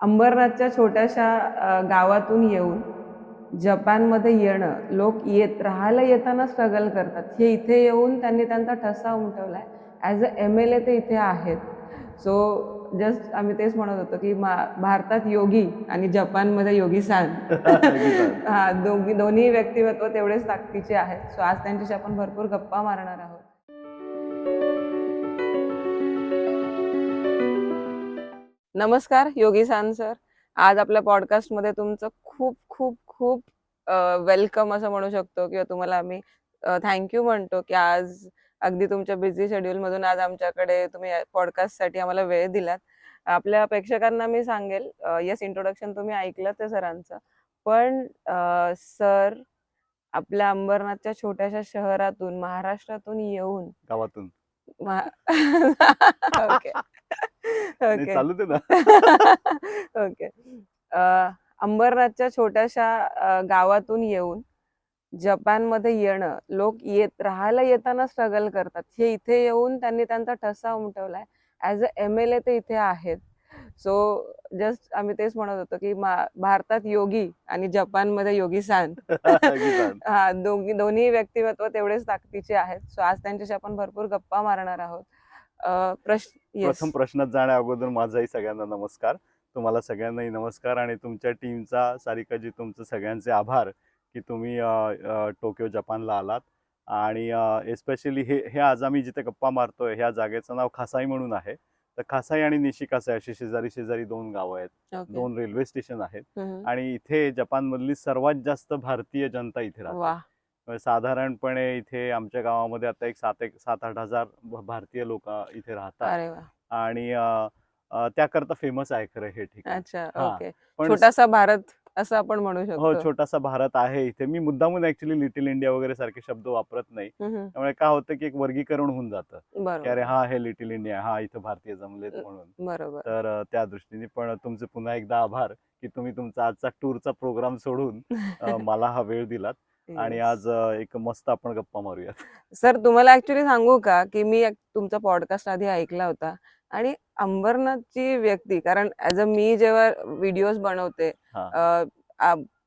अंबरनाथच्या छोट्याशा गावातून येऊन जपानमध्ये येणं, लोक राहायला येताना स्ट्रगल करतात. हे इथे येऊन त्यांनी त्यांचा ठसा उमटवलाय. ॲज अ MLA ते इथे आहेत. सो जस्ट आम्ही तेच म्हणत होतो की भारतात योगी आणि जपानमध्ये योगी सान हा दोन्ही व्यक्तिमत्व तेवढेच ताकदीचे आहेत. सो आज त्यांच्याशी आपण भरपूर गप्पा मारणार आहोत. नमस्कार योगी सान सर. आज आपल्या पॉडकास्टमध्ये तुमचं खूप खूप खूप वेलकम असं म्हणू शकतो किंवा तुम्हाला आम्ही थँक्यू म्हणतो की आज अगदी तुमच्या बिझी शेड्यूलमधून आज आमच्याकडे तुम्ही पॉडकास्टसाठी आम्हाला वेळ दिलात. आपल्या प्रेक्षकांना मी सांगेल, येस इंट्रोडक्शन तुम्ही ऐकलं ते सरांचं, पण सर आपल्या अंबरनाथच्या छोट्याशा शहरातून महाराष्ट्रातून येऊन गावातून ओके ओके चालू दे ना. ओके अंबरनाथच्या छोट्याशा गावातून येऊन जपानमध्ये येणं, लोक राहायला येताना स्ट्रगल करतात. हे इथे येऊन त्यांनी त्यांचा ठसा उमटवलाय. ॲज अ MLA ते इथे आहेत. सो जस्ट आम्ही तेच म्हणत होतो की भारतात योगी आणि जपानमध्ये योगी सान हा दोन्ही व्यक्तिमत्व तेवढेच ताकदीचे आहेत. सो आज त्यांच्याशी आपण भरपूर गप्पा मारणार आहोत. प्रथम प्रश्नात जाण्या अगोदर माझाही सगळ्यांना नमस्कार. तुम्हाला सगळ्यांनाही नमस्कार आणि तुमच्या टीमचा, सारिकाजी, तुमचं सगळ्यांचे आभार की तुम्ही टोकियो जपानला आलात. आणि एस्पेशली हे आज आम्ही जिथे गप्पा मारतोय ह्या जागेचं नाव खासाई म्हणून आहे. तर खासाई आणि निशिकासाई अशी शेजारी शेजारी दोन गावं आहेत, दोन रेल्वे स्टेशन आहेत. आणि इथे जपानमधली सर्वात जास्त भारतीय जनता इथे राहते. साधारणपणे इथे आमच्या गावामध्ये आता एक 7-8 हजार भारतीय लोक इथे राहतात. आणि त्याकरता फेमस आहे खरं हे ठिकाण. अच्छा, ओके. छोटासा भारत असं आपण म्हणू शकतो. हो, छोटासा भारत आहे इथे. मी मुद्दामून ऍक्च्युली लिटिल इंडिया वगैरे सारखे शब्द वापरत नाही. त्यामुळे काय होतं की एक वर्गीकरण होऊन जातं की अरे हा हे लिटिल इंडिया, हा इथं भारतीय जमलेत म्हणून. बरोबर. तर त्या दृष्टीने पण तुमचे पुन्हा एकदा आभार की तुम्ही तुमचा आजचा टूरचा प्रोग्राम सोडून मला हा वेळ दिलात. आणि आज एक मस्त आपण गप्पा मारूयात. सर तुम्हाला ऍक्च्युली सांगू का की मी तुमचा पॉडकास्ट आधी ऐकला होता आणि अंबरनाथची व्यक्ती, कारण ऍज अ मी जेव्हा व्हिडिओज बनवते,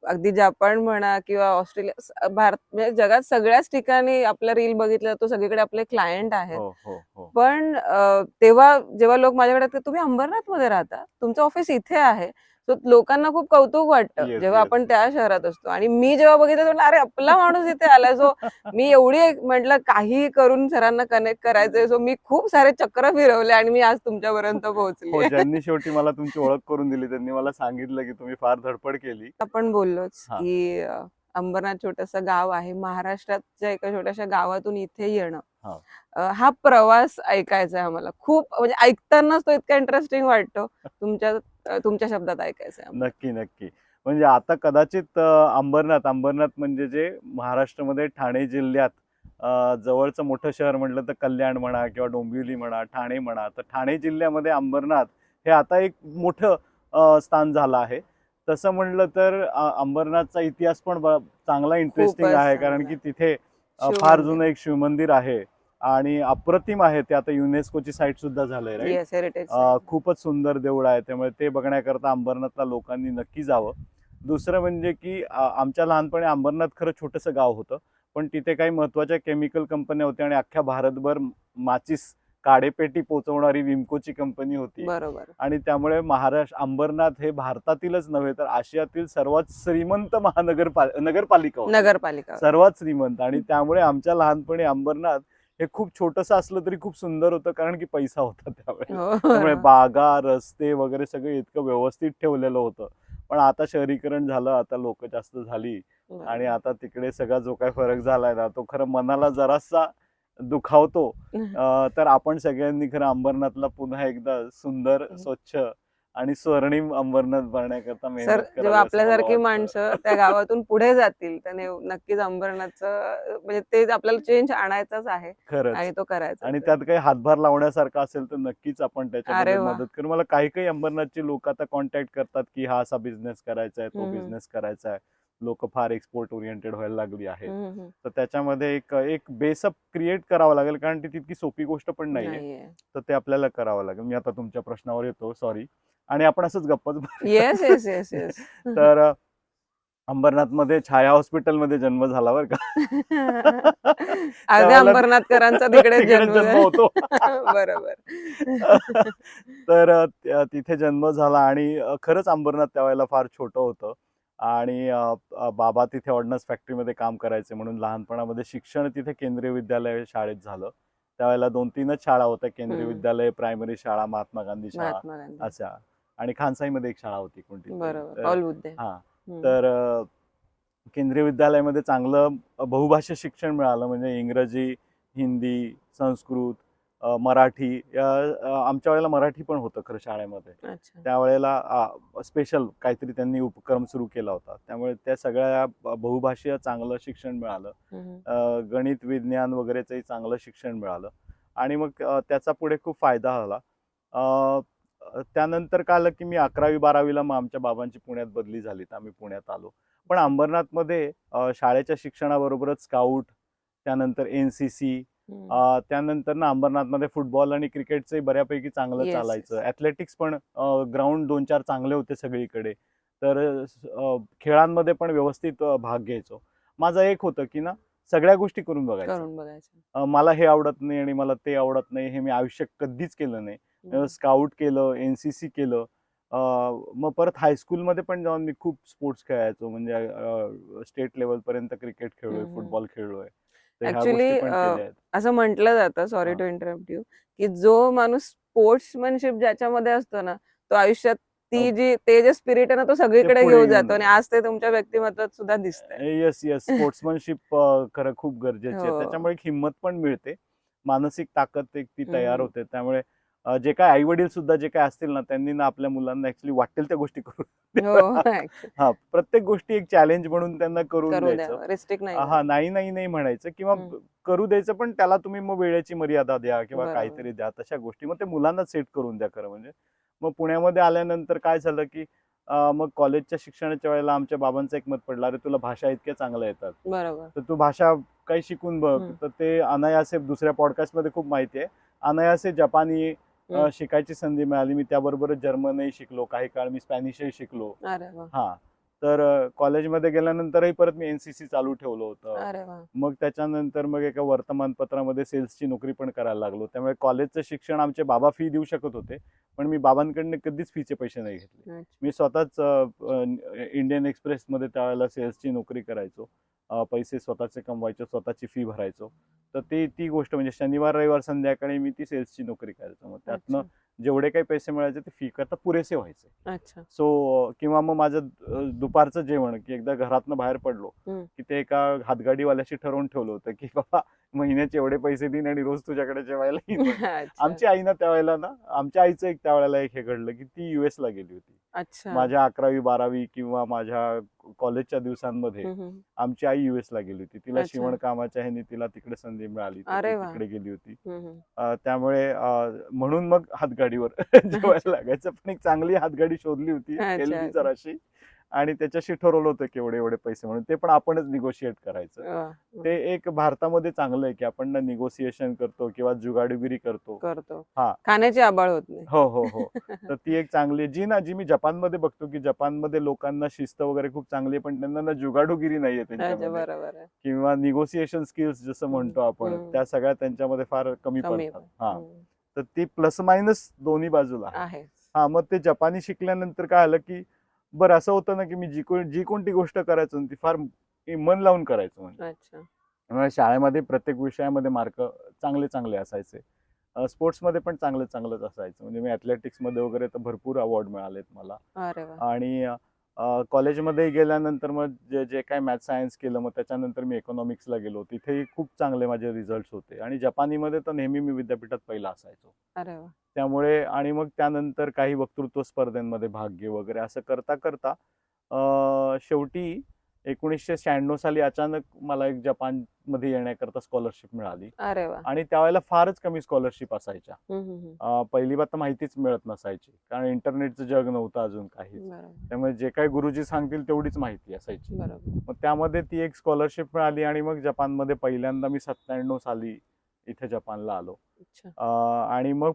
अगदी जपान म्हणा किंवा ऑस्ट्रेलिया, भारत म्हणजे जगात सगळ्याच ठिकाणी आपला रील बघितला तो सगळीकडे आपले क्लायंट आहेत. पण तेव्हा जेव्हा लोक माझ्याकडे तुम्ही अंबरनाथ मध्ये राहता, तुमचं ऑफिस इथे आहे, सो लोकांना खूप कौतुक वाटतं जेव्हा आपण त्या शहरात असतो. आणि मी जेव्हा बघितलं अरे आपला माणूस इथे आलाय. सो मी एवढी म्हटलं काही करून सरांना कनेक्ट करायचंय. सो मी खूप सारे चक्र फिरवले आणि मी आज तुमच्यापर्यंत पोहोचले. ज्यांनी शेवटी मला तुमची ओळख करून दिली त्यांनी मला सांगितलं की तुम्ही फार धडपड केली. आपण बोललोच की अंबरनाथ छोटंसं गाव आहे. महाराष्ट्राच्या एका छोट्याशा गावातून इथे येणं, हा प्रवास ऐकायचा आहे आम्हाला. खूप म्हणजे ऐकतानाच तो इतका इंटरेस्टिंग वाटतो. तुमच्या शब्दात ऐकायचं आहे. नक्की नक्की. म्हणजे आता कदाचित अंबरनाथ म्हणजे जे महाराष्ट्रामध्ये ठाणे जिल्ह्यात जवळचं मोठं शहर म्हटलं तर कल्याण म्हणा किंवा डोंबिवली म्हणा, ठाणे म्हणा, तर ठाणे जिल्ह्यामध्ये अंबरनाथ हे आता एक मोठं स्थान झालं आहे. तसं म्हणलं तर अंबरनाथचा इतिहास पण चांगला इंटरेस्टिंग आहे, कारण की तिथे फार जुनं एक शिवमंदिर आहे आणि अप्रतिम आहे. ते आता युनेस्कोची साईट सुद्धा झालंय, राईट? खूपच सुंदर देऊळ आहे. त्यामुळे ते बघण्याकरता अंबरनाथला लोकांनी नक्की जावं. दुसरं म्हणजे की आमच्या लहानपणी अंबरनाथ खरं छोटंसं गाव होतं, पण तिथे काही महत्वाच्या केमिकल कंपन्या होत्या आणि अख्ख्या भारतभर माचीस काडेपेटी पोहोचवणारी विम्कोची कंपनी होती. बरोबर. आणि त्यामुळे अंबरनाथ हे भारतातीलच नव्हे तर आशियातील सर्वात श्रीमंत नगरपालिका सर्वात श्रीमंत. आणि त्यामुळे आमच्या लहानपणी अंबरनाथ हे खूप छोटंसं असलं तरी खूप सुंदर होतं, कारण की पैसा होता त्यामुळे बागा, रस्ते वगैरे सगळं इतकं व्यवस्थित ठेवलेलं होतं. पण आता शहरीकरण झालं, आता लोक जास्त झाली आणि आता तिकडे सगळा जो काही फरक झालाय ना तो खरं मनाला जरासा दुखावतो. तर आपण सगळ्यांनी खरं अंबरनाथला पुन्हा एकदा सुंदर, स्वच्छ आणि स्वर्णिम अंबरनाथ बनण्याकरता मेहनत करावी. जेव्हा आपल्यासारखी माणसं त्या गावातून पुढे जातील त्याने नक्कीच अंबरनाथचं म्हणजे ते आपल्याला चेंज आणायचाच आहे आणि तो करायचा. आणि त्यात काही हातभार लावण्यासारखा असेल तर नक्कीच आपण त्याच्यामध्ये मदत करू. मला काही अंबरनाथची लोक आता कॉन्टॅक्ट करतात की हा असा बिझनेस करायचा आहे, तो बिझनेस करायचा आहे. लोक फार एक्सपोर्ट ओरिएंटेड व्हायला लागली आहेत. तर त्याच्यामध्ये एक बेसअप क्रिएट करावं लागेल, कारण ती तितकी सोपी गोष्ट पण नाहीये. तर ते आपल्याला करावं लागेल. मी आता तुमच्या प्रश्नावर येतो, सॉरी. आणि आपण असंच गप्पाच येस येस येस येस. तर अंबरनाथ मध्ये छाया हॉस्पिटल मध्ये जन्म झाला बरं का. अर्ध्या त्यावेळेला अंबरनाथकरांचा तिकडे तिकडे जन्म जन्म होतो. बरोबर. तर तिथे जन्म झाला आणि खरंच अंबरनाथ त्यावेळेला फार छोटं होतं आणि बाबा तिथे ऑर्डनन्स फॅक्टरीमध्ये काम करायचे म्हणून लहानपणामध्ये शिक्षण तिथे केंद्रीय विद्यालय शाळेत झालं. त्यावेळेला 2-3च शाळा होत्या, केंद्रीय विद्यालय, प्रायमरी शाळा, महात्मा गांधी शाळा महात्मा गांधी. अशा, आणि खानसाईमध्ये एक शाळा होती कोणती बरोबर, तरी. पाऊल बुद्धे. हा, तर केंद्रीय विद्यालयामध्ये चांगलं बहुभाषा शिक्षण मिळालं, म्हणजे इंग्रजी, हिंदी, संस्कृत, मराठी. आमच्या वेळेला मराठी पण होतं खरं शाळेमध्ये. अच्छा. त्यावेळेला स्पेशल काहीतरी त्यांनी उपक्रम सुरू केला होता, त्यामुळे त्या सगळ्या बहुभाषीय चांगलं शिक्षण मिळालं. गणित, विज्ञान वगैरेचंही चांगलं शिक्षण मिळालं आणि मग त्याचा पुढे खूप फायदा झाला. त्यानंतर कळलं की मी 11वी-12वीला मग आमच्या बाबांची पुण्यात बदली झाली, तर आम्ही पुण्यात आलो. पण अंबरनाथमध्ये शाळेच्या शिक्षणाबरोबरच स्काउट, त्यानंतर NCC, त्यानंतर ना अंबरनाथमध्ये फुटबॉल आणि क्रिकेटचंही बऱ्यापैकी चांगलं चालायचं. ॲथलेटिक्स पण ग्राउंड 2-4 चांगले होते सगळीकडे, तर खेळांमध्ये पण व्यवस्थित भाग घ्यायचो. माझं एक होतं की ना सगळ्या गोष्टी करून बघायचं. मला हे आवडत नाही आणि मला ते आवडत नाही हे मी आयुष्यात कधीच केलं नाही. स्काउट केलं, NCC केलं. मग परत हायस्कूलमध्ये पण जाऊन मी खूप स्पोर्ट्स खेळायचो, म्हणजे स्टेट लेवलपर्यंत क्रिकेट खेळलोय, फुटबॉल खेळलोय. तर ह्या ऍक्च्युली गोष्टी पण केल्या आहेत. असं म्हटलं जातं, सॉरी टू इंटरप्ट यू, की जो माणूस स्पोर्ट्समनशिप ज्याच्यामध्ये असतो ना, तो आयुष्यात ते जे स्पिरिट आहे ना, तो सगळीकडे घेऊन जातो आणि आज ते तुमच्या व्यक्तिमत्वात सुद्धा दिसतंय. येस येस, स्पोर्ट्समनशिप खरं खूप गरजेची आहे. त्याच्यामुळे एक हिंमत पण मिळते, मानसिक ताकद एक ती तयार होते. त्यामुळे जे काय आई वडील सुद्धा जे काय असतील ना, त्यांनी ना आपल्या मुलांना ऍक्च्युली वाटेल त्या गोष्टी करून हा, प्रत्येक गोष्टी एक चॅलेंज म्हणून त्यांना करून द्यायचं. रिस्ट्रिक्ट नाही. हा, नाही नाही नाही म्हणायचं, किंवा करू द्यायचं, पण त्याला तुम्ही मग वेळेची मर्यादा द्या किंवा काहीतरी द्या, तशा गोष्टी मग ते मुलांना सेट करून द्या खरं म्हणजे. मग पुण्यामध्ये आल्यानंतर काय झालं की मग कॉलेजच्या शिक्षणाच्या वेळेला आमच्या बाबांचं एक मत पडलं, अरे तुला भाषा इतक्या चांगल्या येतात, बरोबर, तर तू भाषा काही शिकून बघ. तर ते अनायासे, दुसऱ्या पॉडकास्टमध्ये खूप माहिती आहे, अनायासे जपानी शिकायची संधी मिळाली. मी त्याबरोबरच जर्मनही शिकलो, काही काळ मी स्पॅनिशही शिकलो. हा, तर कॉलेजमध्ये गेल्यानंतरही परत मी NCC चालू ठेवलं होतं. मग त्याच्यानंतर मग एका वर्तमानपत्रामध्ये सेल्सची नोकरी पण करायला लागलो. त्यामुळे कॉलेजचं शिक्षण आमचे बाबा फी देऊ शकत होते, पण मी बाबांकडनं कधीच फीचे पैसे नाही घेतले. मी स्वतःच इंडियन एक्सप्रेसमध्ये त्यावेळेला सेल्सची नोकरी करायचो. पैसे स्वतःचे कमवायचे, स्वतःची फी भरायचो. तर ती गोष्ट म्हणजे शनिवार रविवार संध्याकाळी मी ती सेल्सची नोकरी करायचो. मग त्यातनं जेवढे काही पैसे मिळायचे ते फी करता पुरेसे व्हायचे. सो किंवा मग माझं दुपारचं जेवण, की एकदा घरातनं बाहेर पडलो की ते एका हातगाडीवाल्याशी ठरवून ठेवलं होतं की बाबा महिन्याचे एवढे पैसे देईन आणि रोज तुझ्याकडे जेवायला येईन. आमची आई ना त्यावेळेला ना, आमच्या आईचं एक त्यावेळेला एक हे घडलं की ती US ला गेली होती. माझ्या 11वी-12वी किंवा माझ्या कॉलेजच्या दिवसांमध्ये आमची आई US ला गेली होती. तिला शिवण कामाच्या ह्यानी तिला तिकडे संधी मिळाली, तिकडे गेली होती. त्यामुळे म्हणून मग हातगाडीवर जेवायला लागायचं. पण एक चांगली हातगाडी शोधली होती LB जराशी, आणि त्याच्याशी ठरवलं होतं की एवढे पैसे म्हणून, ते पण आपणच निगोशिएट करायचं. ते एक भारतामध्ये चांगलं आहे की आपण ना निगोसिएशन करतो किंवा जुगाडूगिरी करतो. हा, खाण्याची आबाळ होत नाही. हो हो हो. तर ती एक चांगली जी मी जपानमध्ये बघतो की जपानमध्ये लोकांना शिस्त वगैरे खूप चांगली आहे, पण त्यांना ना जुगाडूगिरी नाहीये त्यांच्यामध्ये, किंवा निगोसिएशन स्किल्स जसं म्हणतो आपण, त्या सगळ्या त्यांच्यामध्ये फार कमी पडतात. हा, तर ती प्लस मायनस दोन्ही बाजूला आहे. हा, मग ते जपानी शिकल्यानंतर काय आलं की बरं असं होतं ना की मी जी कोणती गोष्ट करायचो ती फार मन लावून करायचो. म्हणजे शाळेमध्ये प्रत्येक विषयामध्ये मार्क चांगले चांगले असायचे, स्पोर्ट्समध्ये पण चांगलंच असायचं. म्हणजे मी ॲथलेटिक्समध्ये वगैरे तर भरपूर अवॉर्ड मिळालेत मला. आणि कॉलेजमध्ये गेल्यानंतर मग जे काय मॅथ सायन्स केलं, मग त्याच्यानंतर मी इकॉनॉमिक्सला गेलो, तिथेही खूप चांगले माझे रिझल्ट होते. आणि जपानीमध्ये तर नेहमी मी विद्यापीठात पहिला असायचो. त्यामुळे आणि मग त्यानंतर काही वक्तृत्व स्पर्धेमध्ये भाग घे वगैरे असं करता करता शेवटी 1996 साली अचानक मला एक जपानमध्ये येण्याकरता स्कॉलरशिप मिळाली. आणि त्यावेळेला फारच कमी स्कॉलरशिप असायच्या. पहिली बात तर माहितीच मिळत नसायची, कारण इंटरनेटचं जग नव्हतं अजून काही. त्यामुळे जे काही गुरुजी सांगतील तेवढीच माहिती असायची. मग त्यामध्ये ती एक स्कॉलरशिप मिळाली आणि मग जपानमध्ये पहिल्यांदा मी 97 साली इथे जपानला आलो. आणि मग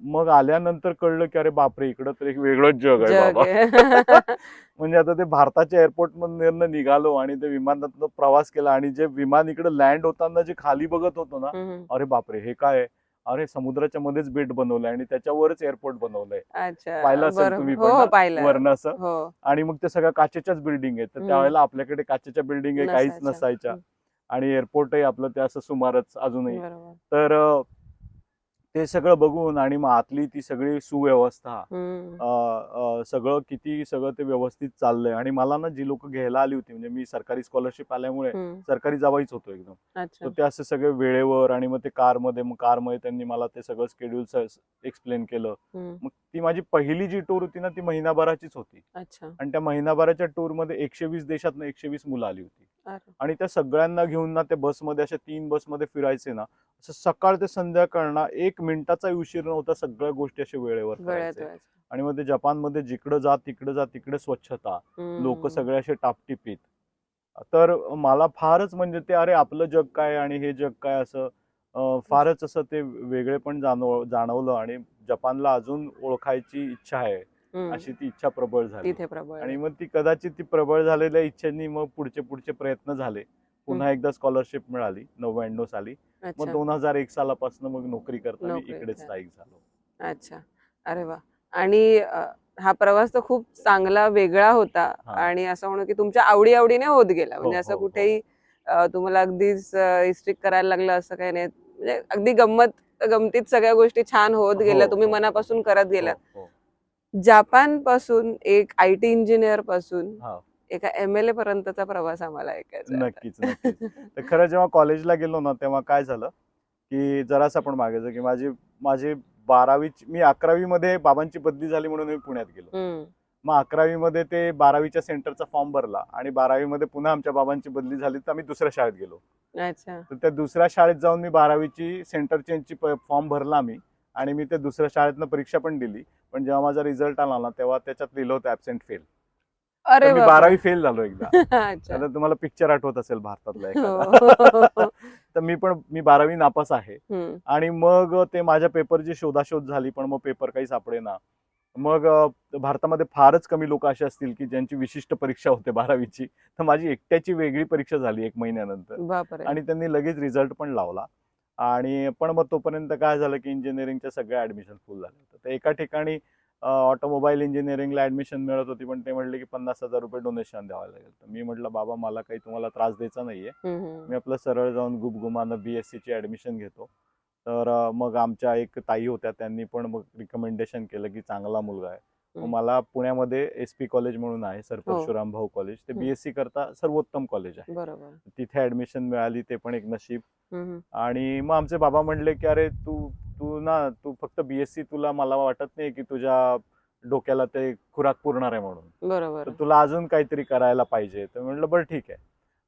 मग आल्यानंतर कळलं की अरे बापरे, इकडं तर एक वेगळंच जग आहे जग बाबा. आहे. म्हणजे आता ते भारताच्या एअरपोर्ट मधनं निघालो आणि ते विमानातनं प्रवास केला आणि जे विमान इकडे लँड होताना जे खाली बघत होतो ना, हम्म. अरे बापरे हे काय आहे? अरे समुद्राच्या मध्येच बेट बनवलंय आणि त्याच्यावरच एअरपोर्ट बनवलंय. पाहिलं अच्छा, असेल तुम्ही बरोबर. पण हो ना हो, पाहिलं. वरनं असं. हो. आणि मग ते सगळ्या काचेच्याच बिल्डिंग आहेत. तर हम्म. त्यावेळेला आपल्याकडे काचेच्या बिल्डिंग काहीच नसायच्या. नसायच्या आणि एअरपोर्टही आपलं ते असं सुमारच अजूनही. बरोबर. तर ते सगळं बघून आणि मग आतली ती सगळी सुव्यवस्था, सगळं किती सगळं ते व्यवस्थित चाललंय. आणि मला ना जी लोक घ्यायला आली होती, म्हणजे मी सरकारी स्कॉलरशिप आल्यामुळे सरकारी जावाईच होतो एकदम. अच्छा. तर ते असे सगळे वेळेवर आणि मग ते कारमध्ये त्यांनी मला ते सगळं शेड्यूल एक्सप्लेन केलं. मग ती माझी पहिली जी टूर होती ना, ती महिनाभराचीच होती. अच्छा. आणि त्या महिनाभराच्या टूर मध्ये 120 देशातनं 120 मुलं आली होती. अरे. आणि त्या सगळ्यांना घेऊन ना त्या बसमध्ये, अशा 3 बसमध्ये फिरायचे ना, असं सकाळ ते संध्याकाळ ना 1 मिनिटाचा उशीर नव्हता, सगळ्या गोष्टी अशा वेळेवर वेळेत करायचे. व्हायचं. आणि मग ते जपानमध्ये जिकडं जा तिकडे स्वच्छता, लोक सगळे असे टापटिपीत. तर मला फारच म्हणजे ते अरे आपलं जग काय आणि हे जग काय, असं फारच असं ते वेगळे पण जाणवलं. आणि जपानला अजून ओळखायची इच्छा आहे, अशी ती इच्छा प्रबळ झाली. तिथे प्रबळ आणि आहे. मग ती कदाचित ती प्रबळ झालेल्या इच्छेनी मग पुढचे प्रयत्न झाले. पुन्हा एकदा स्कॉलरशिप मिळाली 99 साली. मग अच्छा. 2001 सालापासून मग नोकरी करता मी नोकरी इकडेच इथे. स्थायिक झालो. अच्छा. अरे वा. आणि हा प्रवास तर खूप चांगला वेगळा होता. हा. आणि असं म्हणू की तुमच्या आवडीने होत गेला, हो म्हणजे असं हो हो. कुठेही तुम्हाला अगदीच रिस्ट्रिक्ट करायला लागलं असं काही नाही. म्हणजे अगदी गमतीत सगळ्या गोष्टी छान होत गेल्या, हो तुम्ही हो मनापासून करत हो गेलात. हो. जपान पासून एक IT इंजिनियर पासून हा. एका MLA पर्यंतचा प्रवास आम्हाला ऐकायचा आहे नक्कीच नक्कीच. आता. तर खरं जेव्हा कॉलेजला गेलो ना, तेव्हा काय झालं की जरासं आपण मागायचं की माझी माझी 12वी, मी 11वी मध्ये बाबांची बदली झाली म्हणून मी पुण्यात गेलो. मग 11वी मध्ये ते 12वीच्या सेंटरचा फॉर्म भरला आणि 12वी मध्ये पुन्हा आमच्या बाबांची बदली झाली, तर आम्ही दुसऱ्या शाळेत गेलो. अच्छा. तर त्या दुसऱ्या शाळेत जाऊन मी 12वीची सेंटर चेंजची फॉर्म भरला मी. आणि मी ते दुसऱ्या शाळेतनं परीक्षा पण दिली. पण जेव्हा माझा रिझल्ट आला ना, तेव्हा त्याच्यात लिहिलं होतं ॲब्सेंट फेल. तर अरे मी बापरे. 12वी फेल झालो एकदा. अच्छा. आता तुम्हाला पिक्चर आठवत असेल भारतातला एखादा. हो. तर मी 12वी नापास आहे. आणि मग ते माझ्या पेपरची शोधाशोध झाली, पण मग पेपर काही सापडेना. मग भारतामध्ये फारच कमी लोक असे असतील की ज्यांची विशिष्ट परीक्षा होते 12वीची. तर माझी एकट्याची वेगळी परीक्षा झाली 1 महिन्यानंतर. बापरे. आणि त्यांनी लगेच रिझल्ट पण लावला. आणि पण मग तोपर्यंत काय झालं की इंजिनिअरिंगच्या सगळ्या ऍडमिशन फुल झाले होते. तर एका ठिकाणी ऑटोमोबाईल इंजिनिअरिंगला ऍडमिशन मिळत होती, पण ते म्हटले की 50,000 रुपये डोनेशन द्यावं लागेल. तर मी म्हटलं बाबा मला काही तुम्हाला त्रास द्यायचा नाहीये, मी आपलं सरळ जाऊन गुपगुमानं BSc ची ऍडमिशन घेतो. तर मग आमच्या एक ताई होत्या, त्यांनी पण मग रिकमेंडेशन केलं की चांगला मुलगा आहे. मग मला पुण्यामध्ये SP कॉलेज म्हणून आहे, सर परशुराम भाऊ कॉलेज, ते BSc करता सर्वोत्तम कॉलेज आहे. बरोबर. तिथे ऍडमिशन मिळाली, ते पण एक नशीब. आणि मग आमचे बाबा म्हणले की अरे तू तू फक्त BSc, तुला मला वाटत नाही की तुझ्या डोक्याला ते खुराक पुरणार आहे म्हणून, बरोबर. तर तुला अजून काहीतरी करायला पाहिजे. तर म्हटलं बरं ठीक आहे.